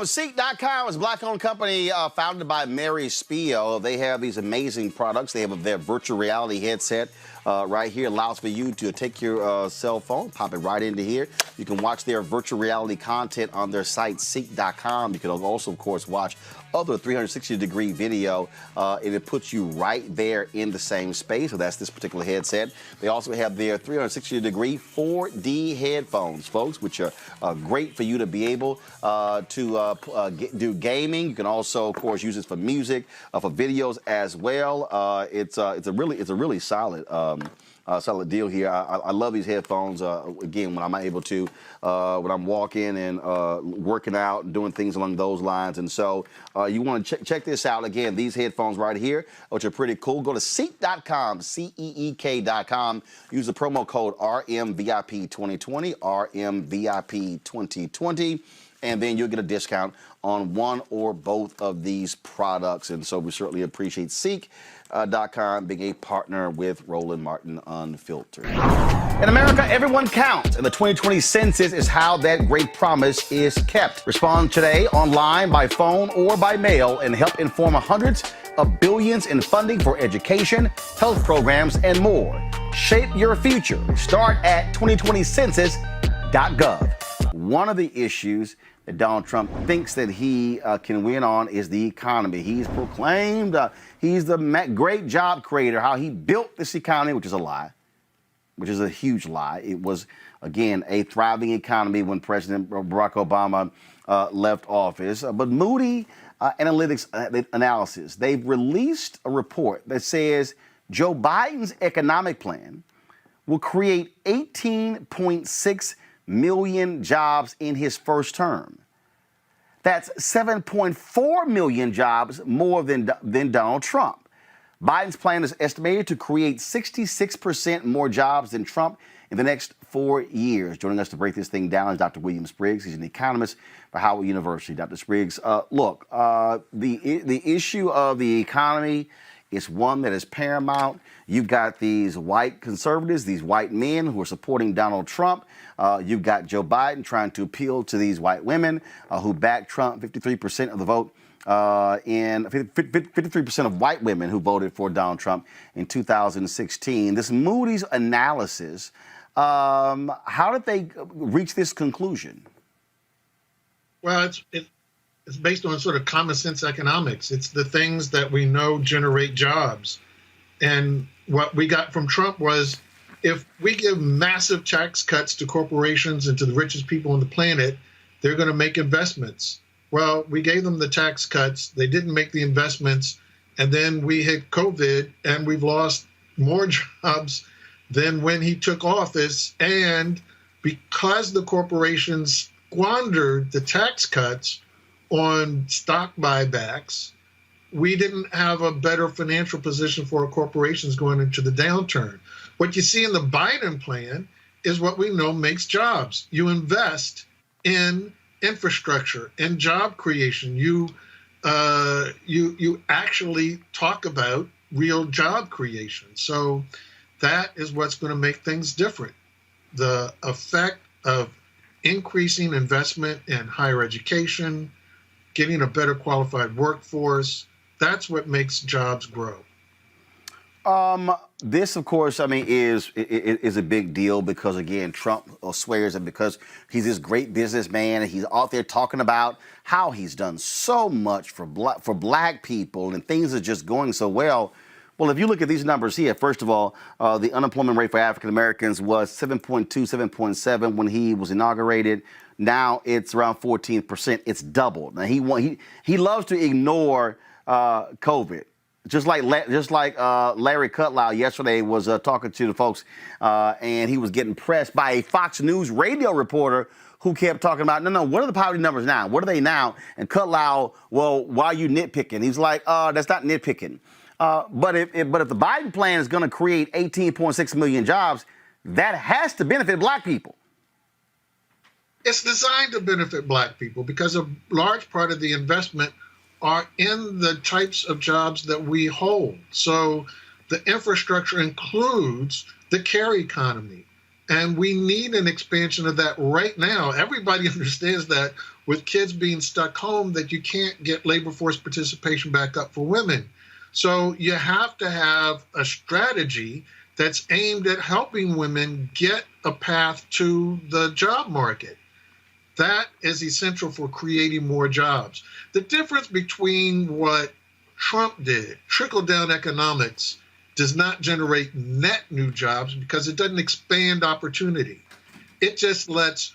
Seek.com is a black-owned company founded by Mary Spio. They have these amazing products. They have their virtual reality headset right here. Allows for you to take your cell phone, pop it right into here. You can watch their virtual reality content on their site, Seek.com. You can also, of course, watch other 360-degree video, and it puts you right there in the same space. So that's this particular headset. They also have their 360-degree 4D headphones, folks, which are great for you to be able to do gaming. You can also, of course, use this for music, for videos as well. It's a really solid solid deal here. I love these headphones. Again, when I'm able to, when I'm walking and working out and doing things along those lines. And so you want to check this out. Again, these headphones right here, which are pretty cool. Go to Seek.com, CEEK.com. Use the promo code RMVIP2020, RMVIP2020. And then you'll get a discount on one or both of these products. And so we certainly appreciate Seek.com being a partner with Roland Martin Unfiltered. In America, everyone counts, and the 2020 census is how that great promise is kept. Respond today online, by phone, or by mail, and help inform hundreds of billions in funding for education, health programs, and more. Shape your future. Start at 2020census.gov. One of the issues that Donald Trump thinks that he can win on is the economy. He's proclaimed he's the great job creator, how he built this economy, which is a lie, which is a huge lie. It was, again, a thriving economy when President Barack Obama left office. But Moody Analytics Analysis, they've released a report that says Joe Biden's economic plan will create 18.6 million jobs in his first term. That's 7.4 million jobs more than Donald Trump. Biden's plan is estimated to create 66% more jobs than Trump in the next 4 years. Joining us to break this thing down is Dr. William Spriggs. He's an economist for Howard University. Dr. Spriggs, look, the issue of the economy is one that is paramount. You've got these white conservatives, these white men who are supporting Donald Trump. You've got Joe Biden trying to appeal to these white women who back Trump. 53% of the vote in 53% of white women who voted for Donald Trump in 2016. This Moody's analysis, how did they reach this conclusion? Well, it's based on sort of common sense economics. It's the things that we know generate jobs. And what we got from Trump was, if we give massive tax cuts to corporations and to the richest people on the planet, they're going to make investments. Well, we gave them the tax cuts. They didn't make the investments. And then we hit COVID, and we've lost more jobs than when he took office. And because the corporations squandered the tax cuts on stock buybacks, we didn't have a better financial position for our corporations going into the downturn. What you see in the Biden plan is what we know makes jobs. You invest in infrastructure and job creation. You actually talk about real job creation. So that is what's going to make things different. The effect of increasing investment in higher education, getting a better qualified workforce, that's what makes jobs grow. This, of course, I mean, is a big deal because, again, Trump swears that because he's this great businessman and he's out there talking about how he's done so much for black people and things are just going so well. Well, if you look at these numbers here, first of all, the unemployment rate for African Americans was 7.2, 7.7 when he was inaugurated. Now it's around 14%. It's doubled. Now he loves to ignore COVID. Just like Larry Kudlow yesterday was talking to the folks, and he was getting pressed by a Fox News radio reporter who kept talking about, no, what are the poverty numbers now? What are they now? And Kudlow, well, why are you nitpicking? He's like, that's not nitpicking. But if the Biden plan is going to create 18.6 million jobs, that has to benefit black people. It's designed to benefit black people because a large part of the investment are in the types of jobs that we hold. So the infrastructure includes the care economy. And we need an expansion of that right now. Everybody understands that with kids being stuck home, that you can't get labor force participation back up for women. So you have to have a strategy that's aimed at helping women get a path to the job market. That is essential for creating more jobs. The difference between what Trump did, trickle-down economics, does not generate net new jobs because it doesn't expand opportunity. It just lets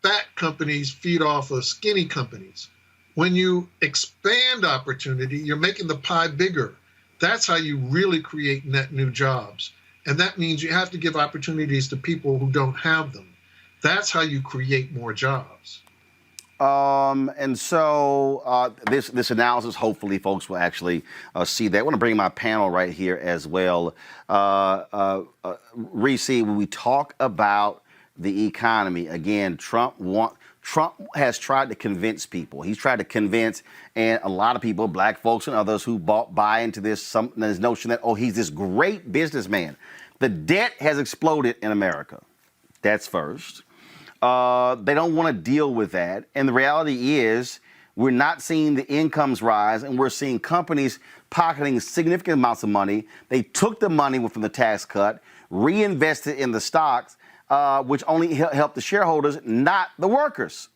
fat companies feed off of skinny companies. When you expand opportunity, you're making the pie bigger. That's how you really create net new jobs. And that means you have to give opportunities to people who don't have them. That's how you create more jobs. And so this analysis, hopefully folks will actually see that. I want to bring my panel right here as well. Reese, when we talk about the economy, again, Trump has tried to convince people. He's tried to convince, and a lot of people, black folks and others who buy into this notion that, oh, he's this great businessman. The debt has exploded in America. That's first. They don't want to deal with that. And the reality is we're not seeing the incomes rise, and we're seeing companies pocketing significant amounts of money. They took the money from the tax cut, reinvested in the stocks, which only helped the shareholders, not the workers.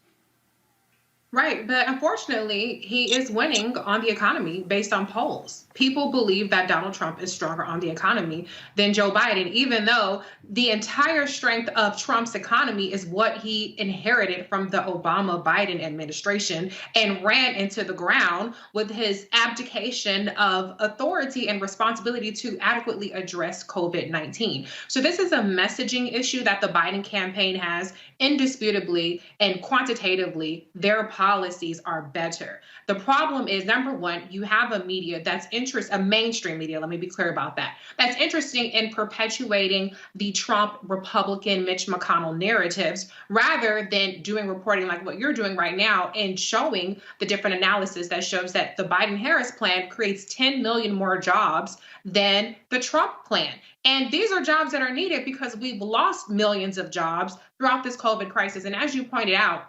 Right. But unfortunately, he is winning on the economy based on polls. People believe that Donald Trump is stronger on the economy than Joe Biden, even though the entire strength of Trump's economy is what he inherited from the Obama-Biden administration and ran into the ground with his abdication of authority and responsibility to adequately address COVID-19. So this is a messaging issue that the Biden campaign has. Indisputably and quantitatively, their policies are better. The problem is, number one, you have a media that's a mainstream media, let me be clear about that, that's interested in perpetuating the Trump Republican Mitch McConnell narratives rather than doing reporting like what you're doing right now and showing the different analysis that shows that the Biden-Harris plan creates 10 million more jobs than the Trump plan. And these are jobs that are needed because we've lost millions of jobs throughout this COVID crisis. And as you pointed out,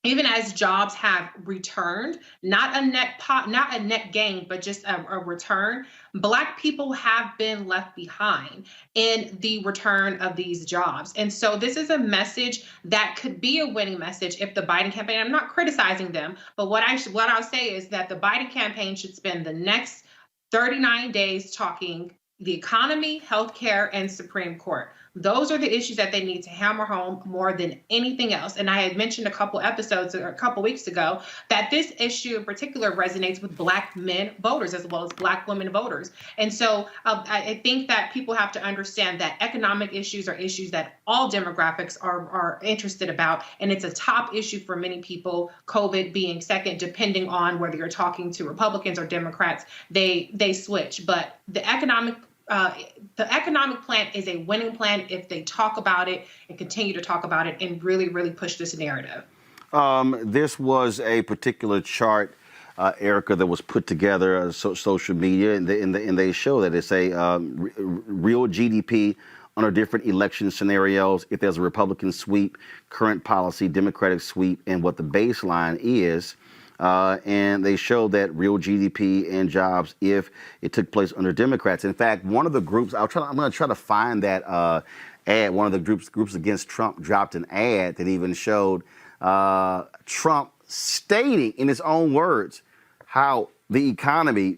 even as jobs have returned, not a net gain, but just a return, Black people have been left behind in the return of these jobs. And so this is a message that could be a winning message if the Biden campaign, I'm not criticizing them, but what I'll say is that the Biden campaign should spend the next 39 days talking the economy, healthcare, and Supreme Court. Those are the issues that they need to hammer home more than anything else. And I had mentioned a couple episodes or a couple weeks ago that this issue in particular resonates with Black men voters as well as Black women voters. And so I think that people have to understand that economic issues are issues that all demographics are interested about. And it's a top issue for many people, COVID being second, depending on whether you're talking to Republicans or Democrats, they switch. But the economic plan is a winning plan if they talk about it and continue to talk about it and really, really push this narrative. This was a particular chart, Erica, that was put together on social media, and they show that it's a real GDP under different election scenarios. If there's a Republican sweep, current policy, Democratic sweep, and what the baseline is. And they show that real GDP and jobs if it took place under Democrats. In fact, one of the groups, I'm going to try to find that ad. One of the groups against Trump dropped an ad that even showed Trump stating in his own words how the economy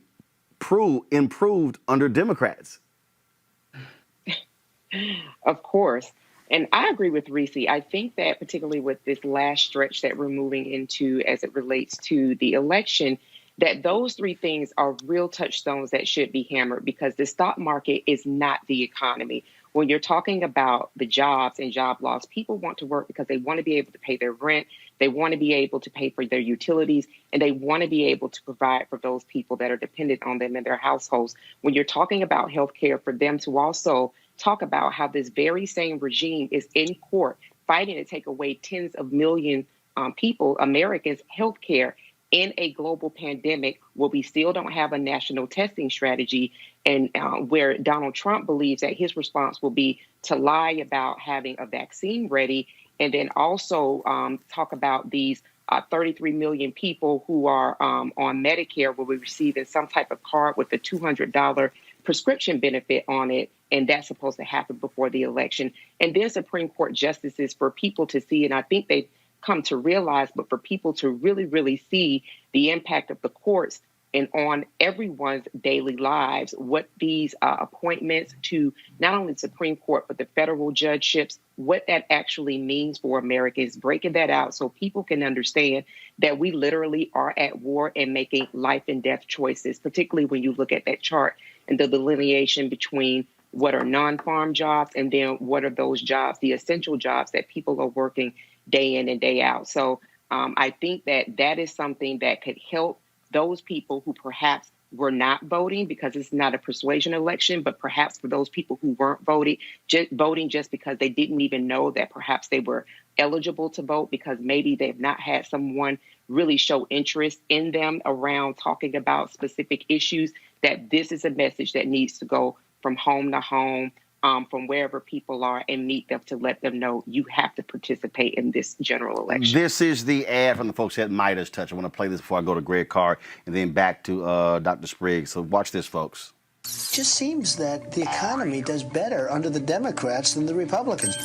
improved under Democrats. Of course. And I agree with Reese. I think that particularly with this last stretch that we're moving into as it relates to the election, that those three things are real touchstones that should be hammered, because the stock market is not the economy. When you're talking about the jobs and job loss, people want to work because they want to be able to pay their rent, they want to be able to pay for their utilities, and they want to be able to provide for those people that are dependent on them in their households. When you're talking about healthcare, for them to also talk about how this very same regime is in court fighting to take away tens of millions people, Americans' health care in a global pandemic where we still don't have a national testing strategy, and where Donald Trump believes that his response will be to lie about having a vaccine ready, and then also talk about these 33 million people who are on Medicare will be receiving some type of card with a $200 prescription benefit on it, and that's supposed to happen before the election. And then Supreme Court justices for people to see, and I think they've come to realize, but for people to really, really see the impact of the courts and on everyone's daily lives, what these appointments to not only the Supreme Court, but the federal judgeships, what that actually means for Americans, breaking that out so people can understand that we literally are at war and making life and death choices, particularly when you look at that chart and the delineation between what are non-farm jobs and then what are those jobs, the essential jobs that people are working day in and day out. So I think that that is something that could help those people who perhaps were not voting because it's not a persuasion election, but perhaps for those people who weren't voting just because they didn't even know that perhaps they were eligible to vote because maybe they've not had someone really show interest in them around talking about specific issues, that this is a message that needs to go from home to home, from wherever people are, and meet them to let them know you have to participate in this general election. This is the ad from the folks at Midas Touch. I want to play this before I go to Greg Carr and then back to Dr. Spriggs. So watch this, folks. Just seems that the economy does better under the Democrats than the Republicans.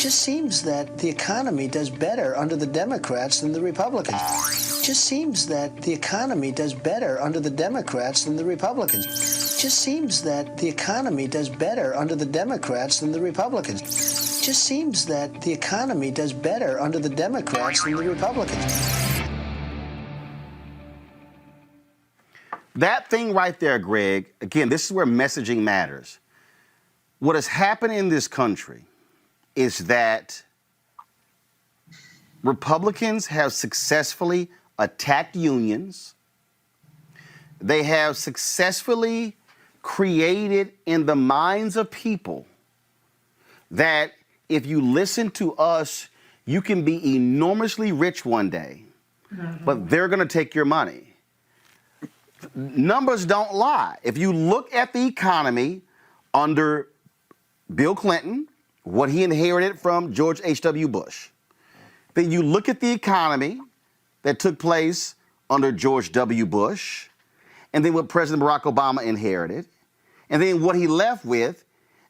Just seems that the economy does better under the Democrats than the Republicans. Just seems that the economy does better under the Democrats than the Republicans. Just seems that the economy does better under the Democrats than the Republicans. Just seems that the economy does better under the Democrats than the Republicans. That thing right there, Greg, again, this is where messaging matters. What has happened in this country is that Republicans have successfully attacked unions. They have successfully created in the minds of people that if you listen to us, you can be enormously rich one day, but they're going to take your money. Numbers don't lie. If you look at the economy under Bill Clinton, what he inherited from George H.W. Bush, then you look at the economy that took place under George W. Bush, and then what President Barack Obama inherited, and then what he left with,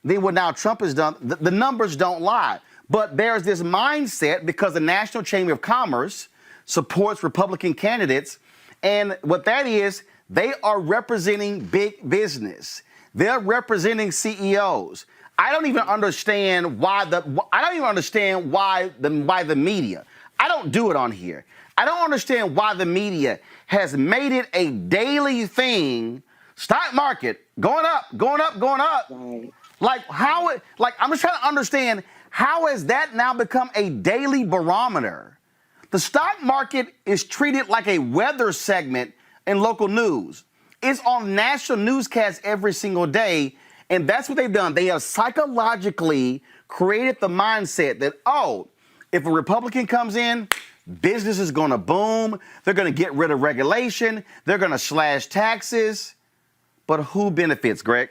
then what now Trump has done, the numbers don't lie. But there's this mindset because the National Chamber of Commerce supports Republican candidates, and what that is, they are representing big business. They're representing CEOs. I don't even understand why the media. I don't do it on here. I don't understand why the media has made it a daily thing. Stock market going up, going up, going up. Like I'm just trying to understand, how has that now become a daily barometer? The stock market is treated like a weather segment in local news. It's on national newscasts every single day, and that's what they've done. They have psychologically created the mindset that, oh, if a Republican comes in, business is going to boom. They're going to get rid of regulation. They're going to slash taxes. But who benefits, Greg?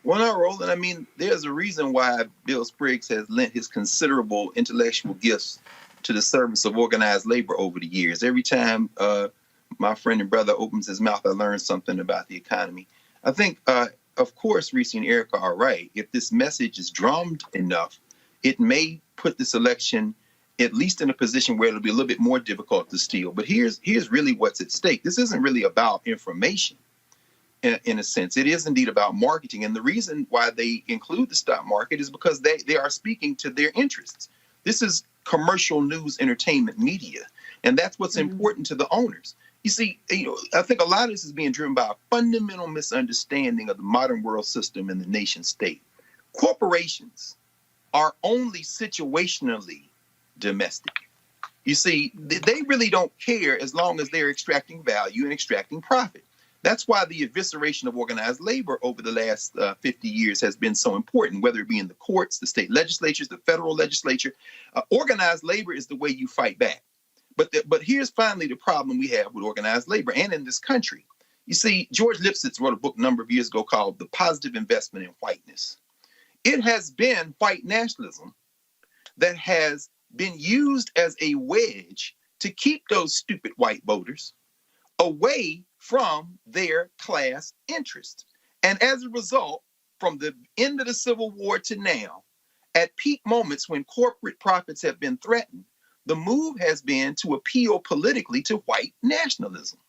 Well, not Roland. I mean, there's a reason why Bill Spriggs has lent his considerable intellectual gifts to the service of organized labor over the years. Every time my friend and brother opens his mouth, I learn something about the economy. I think, of course, Reese and Erica are right. If this message is drummed enough, it may put this election at least in a position where it'll be a little bit more difficult to steal. But here's really what's at stake. This isn't really about information. In a sense, it is indeed about marketing. And the reason why they include the stock market is because they are speaking to their interests. This is commercial news entertainment media. And that's what's important to the owners. You see, I think a lot of this is being driven by a fundamental misunderstanding of the modern world system and the nation state. Corporations are only situationally domestic. You see, they really don't care as long as they're extracting value and extracting profit. That's why the evisceration of organized labor over the last 50 years has been so important, whether it be in the courts, the state legislatures, the federal legislature. Organized labor is the way you fight back. But here's finally the problem we have with organized labor and in this country. You see, George Lipsitz wrote a book a number of years ago called The Positive Investment in Whiteness. It has been white nationalism that has been used as a wedge to keep those stupid white voters away from their class interests. And as a result, from the end of the Civil War to now, at peak moments when corporate profits have been threatened, the move has been to appeal politically to white nationalism.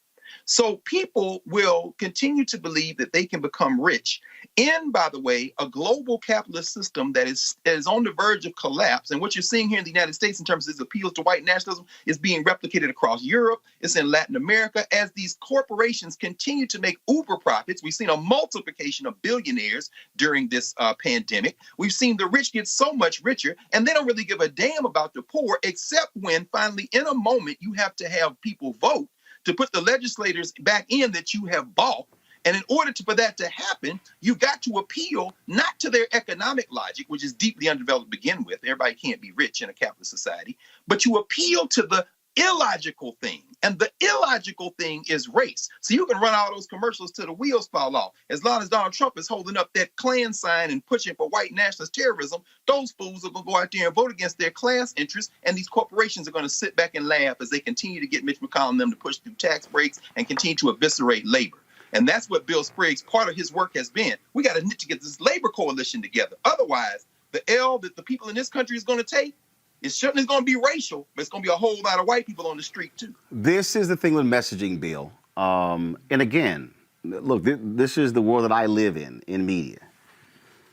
So people will continue to believe that they can become rich in, by the way, a global capitalist system that is on the verge of collapse. And what you're seeing here in the United States in terms of its appeals to white nationalism is being replicated across Europe. It's in Latin America. As these corporations continue to make uber profits, we've seen a multiplication of billionaires during this pandemic. We've seen the rich get so much richer, and they don't really give a damn about the poor, except when finally, in a moment, you have to have people vote to put the legislators back in that you have bought. And in order for that to happen, you've got to appeal not to their economic logic, which is deeply undeveloped to begin with. Everybody can't be rich in a capitalist society, but you appeal to the illogical thing. And the illogical thing is race. So you can run all those commercials till the wheels fall off. As long as Donald Trump is holding up that Klan sign and pushing for white nationalist terrorism, those fools are going to go out there and vote against their class interests. And these corporations are going to sit back and laugh as they continue to get Mitch McConnell and them to push through tax breaks and continue to eviscerate labor. And that's what Bill Spriggs, part of his work has been. We got to knit to get this labor coalition together. Otherwise, the L that the people in this country is going to take, it certainly is going to be racial, but it's going to be a whole lot of white people on the street, too. This is the thing with messaging, Bill. And again, look, this is the world that I live in media.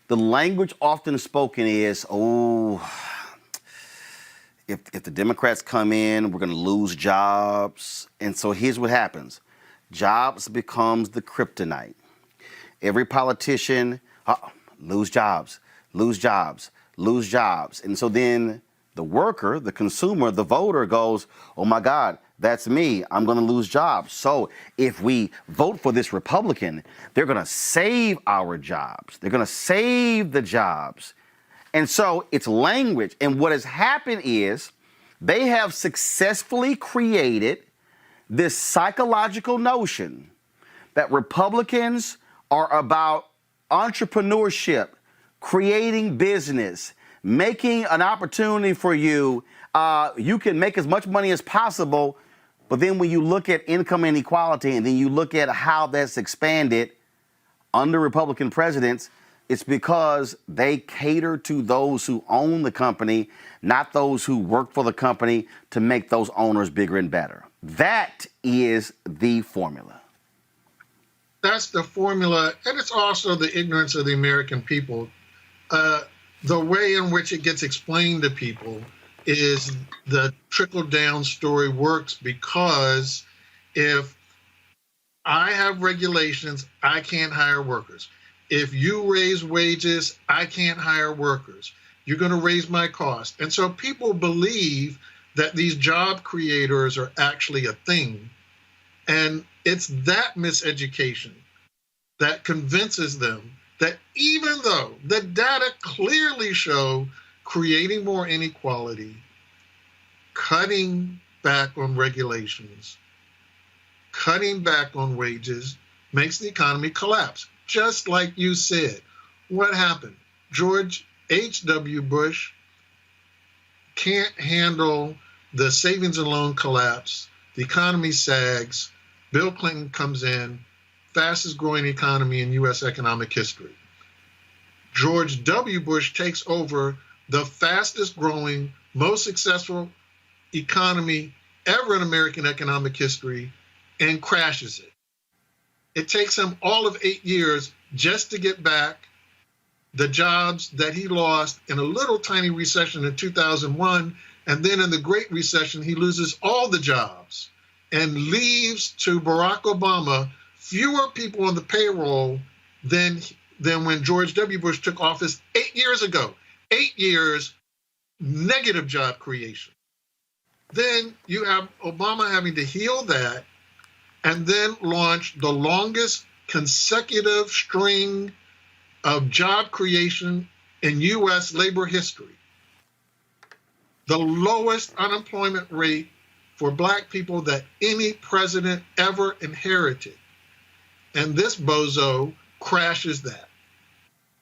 The language often spoken is, if the Democrats come in, we're going to lose jobs. And so here's what happens. Jobs becomes the kryptonite. Every politician, lose jobs, lose jobs, lose jobs. And so then the worker, the consumer, the voter goes, oh my God, that's me. I'm going to lose jobs. So if we vote for this Republican, they're going to save our jobs. They're going to save the jobs. And so it's language. And what has happened is they have successfully created this psychological notion that Republicans are about entrepreneurship, creating business, making an opportunity for you. You can make as much money as possible, but then when you look at income inequality and then you look at how that's expanded under Republican presidents, it's because they cater to those who own the company, not those who work for the company to make those owners bigger and better. That is the formula. That's the formula, and it's also the ignorance of the American people. The way in which it gets explained to people is the trickle-down story works because if I have regulations, I can't hire workers. If you raise wages, I can't hire workers. You're going to raise my cost. And so people believe that these job creators are actually a thing. And it's that miseducation that convinces them that even though the data clearly show creating more inequality, cutting back on regulations, cutting back on wages makes the economy collapse. Just like you said, what happened? George H.W. Bush can't handle the savings and loan collapse. The economy sags. Bill Clinton comes in, fastest growing economy in U.S. economic history. George W. Bush takes over the fastest growing, most successful economy ever in American economic history and crashes it. It takes him all of 8 years just to get back the jobs that he lost in a little tiny recession in 2001. And then in the Great Recession, he loses all the jobs and leaves to Barack Obama fewer people on the payroll than when George W. Bush took office 8 years ago. 8 years, negative job creation. Then you have Obama having to heal that and then launch the longest consecutive string of job creation in U.S. labor history. The lowest unemployment rate for Black people that any president ever inherited. And this bozo crashes that.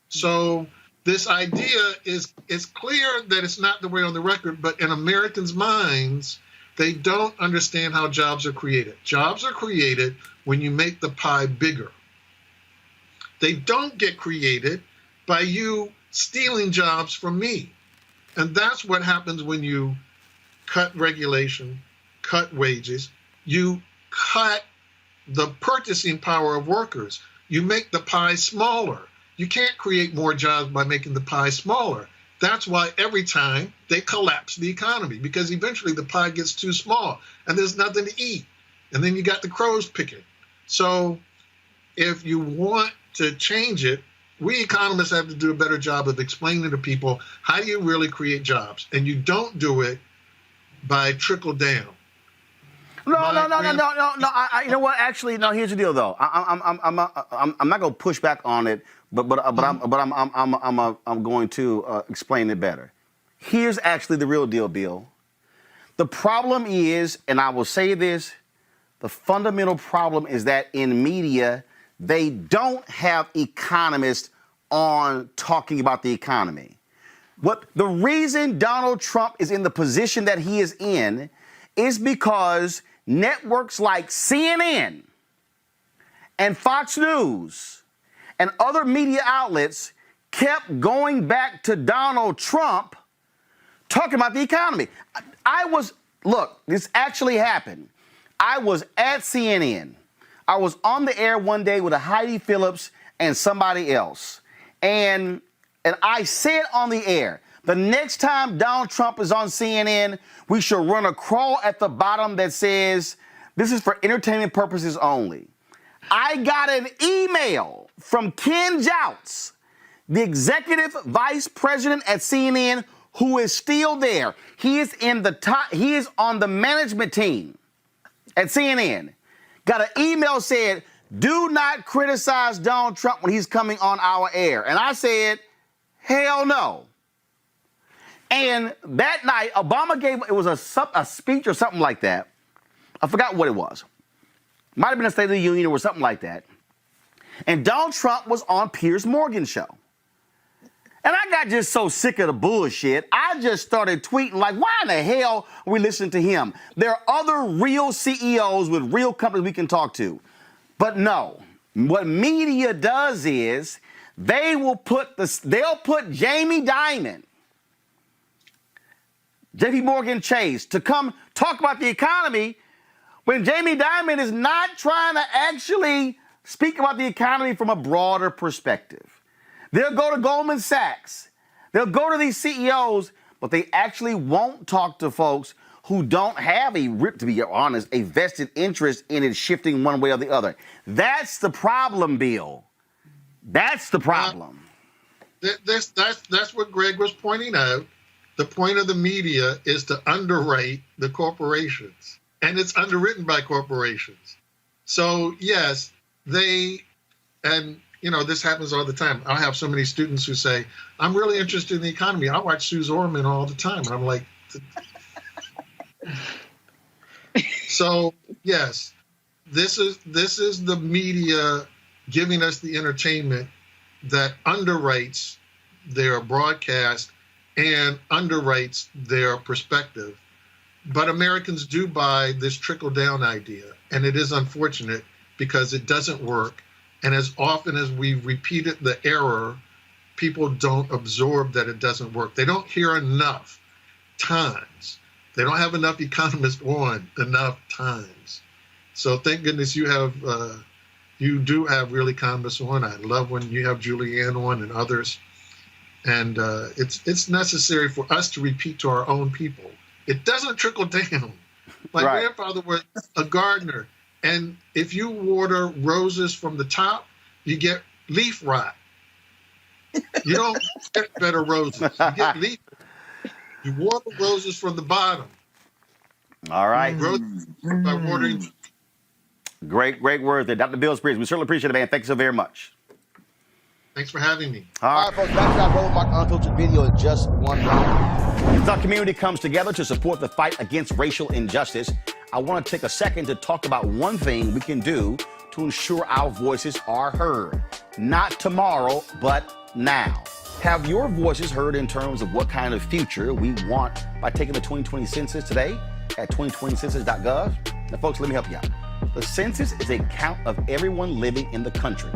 So this idea is clear that it's not the way on the record, but in Americans' minds, they don't understand how jobs are created. Jobs are created when you make the pie bigger. They don't get created by you stealing jobs from me. And that's what happens when you cut regulation, cut wages, you cut the purchasing power of workers. You make the pie smaller. You can't create more jobs by making the pie smaller. That's why every time they collapse the economy, because eventually the pie gets too small and there's nothing to eat. And then you got the crows picking. So if you want to change it, we economists have to do a better job of explaining to people how do you really create jobs. And you don't do it by trickle down. No. You know what? Actually, no. Here's the deal, though. I'm not going to push back on it, but I'm going to explain it better. Here's actually the real deal, Bill. The problem is, and I will say this, the fundamental problem is that in media, they don't have economists on talking about the economy. The reason Donald Trump is in the position that he is in is because networks like CNN and Fox News and other media outlets kept going back to Donald Trump talking about the economy. Look, this actually happened. I was at CNN. I was on the air one day with a Heidi Phillips and somebody else. And I said on the air, the next time Donald Trump is on CNN, we should run a crawl at the bottom that says, this is for entertainment purposes only. I got an email from Ken Jouts, the executive vice president at CNN, who is still there. He is on the management team at CNN. Got an email said, do not criticize Donald Trump when he's coming on our air. And I said, hell no. And that night, Obama gave, it was a speech or something like that. I forgot what it was. Might have been a State of the Union or something like that. And Donald Trump was on Piers Morgan's show. And I got just so sick of the bullshit, I just started tweeting like, why in the hell are we listening to him? There are other real CEOs with real companies we can talk to. But no, what media does is they'll put Jamie Dimon, JP Morgan Chase, to come talk about the economy when Jamie Dimon is not trying to actually speak about the economy from a broader perspective. They'll go to Goldman Sachs. They'll go to these CEOs, but they actually won't talk to folks who don't have to be honest, a vested interest in it shifting one way or the other. That's the problem, Bill. That's the problem. That's what Greg was pointing out. The point of the media is to underwrite the corporations, and it's underwritten by corporations. So yes, this happens all the time. I have so many students who say, I'm really interested in the economy. I watch Suze Orman all the time. And I'm like, so yes, this is the media giving us the entertainment that underwrites their broadcast and underwrites their perspective. But Americans do buy this trickle-down idea, and it is unfortunate because it doesn't work. And as often as we repeated the error, people don't absorb that it doesn't work. They don't hear enough times. They don't have enough economists on enough times. So thank goodness you do have real economists on. I love when you have Julianne on and others. And it's necessary for us to repeat to our own people. It doesn't trickle down. My grandfather was a gardener. And if you water roses from the top, you get leaf rot. You don't get better roses. You get leaf. You water roses from the bottom. All right. By watering. Great words there. Dr. Bill Spears, we certainly appreciate it, man. Thank you so very much. Thanks for having me. All right, folks, back to our Roland Martin Unfiltered video in just 1 minute. As our community comes together to support the fight against racial injustice, I want to take a second to talk about one thing we can do to ensure our voices are heard. Not tomorrow, but now. Have your voices heard in terms of what kind of future we want by taking the 2020 census today at 2020census.gov? Now, folks, let me help you out. The census is a count of everyone living in the country.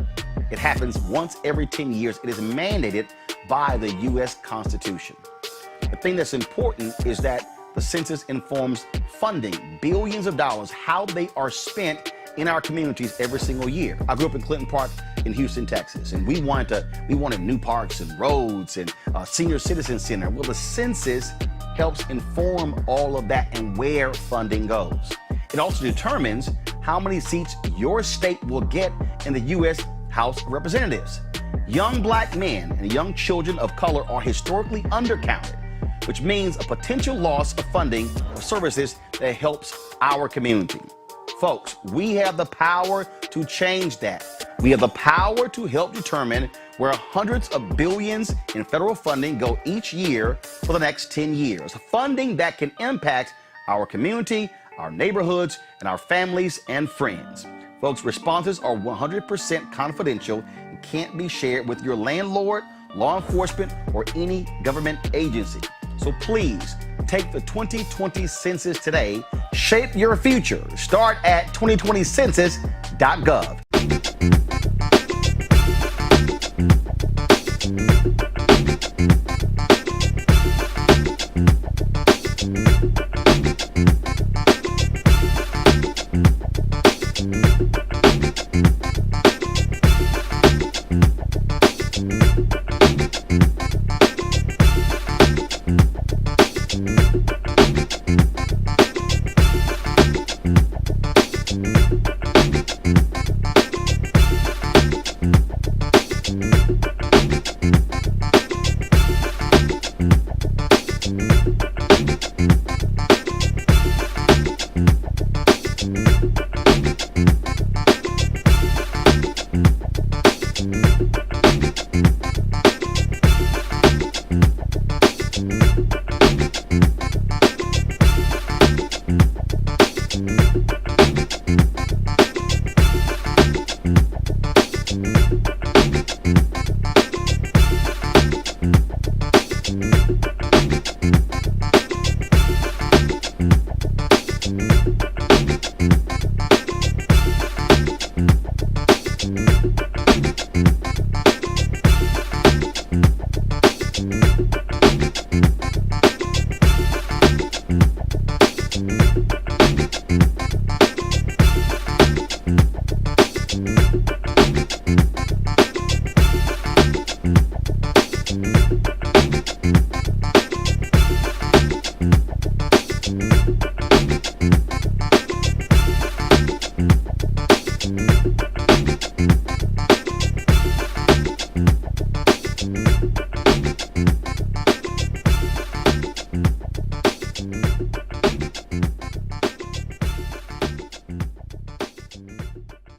It happens once every 10 years. It is mandated by the U.S. Constitution. The thing that's important is that the census informs funding, billions of dollars, how they are spent in our communities every single year. I grew up in Clinton Park in Houston, Texas, and we wanted new parks and roads and a senior citizen center. Well, the census helps inform all of that and where funding goes. It also determines how many seats your state will get in the U.S. House of Representatives. Young black men and young children of color are historically undercounted, which means a potential loss of funding for services that helps our community. Folks, we have the power to change that. We have the power to help determine where hundreds of billions in federal funding go each year for the next 10 years. Funding that can impact our community, our neighborhoods, and our families and friends. Folks, responses are 100% confidential and can't be shared with your landlord, law enforcement, or any government agency. So please take the 2020 census today. Shape your future. Start at 2020census.gov.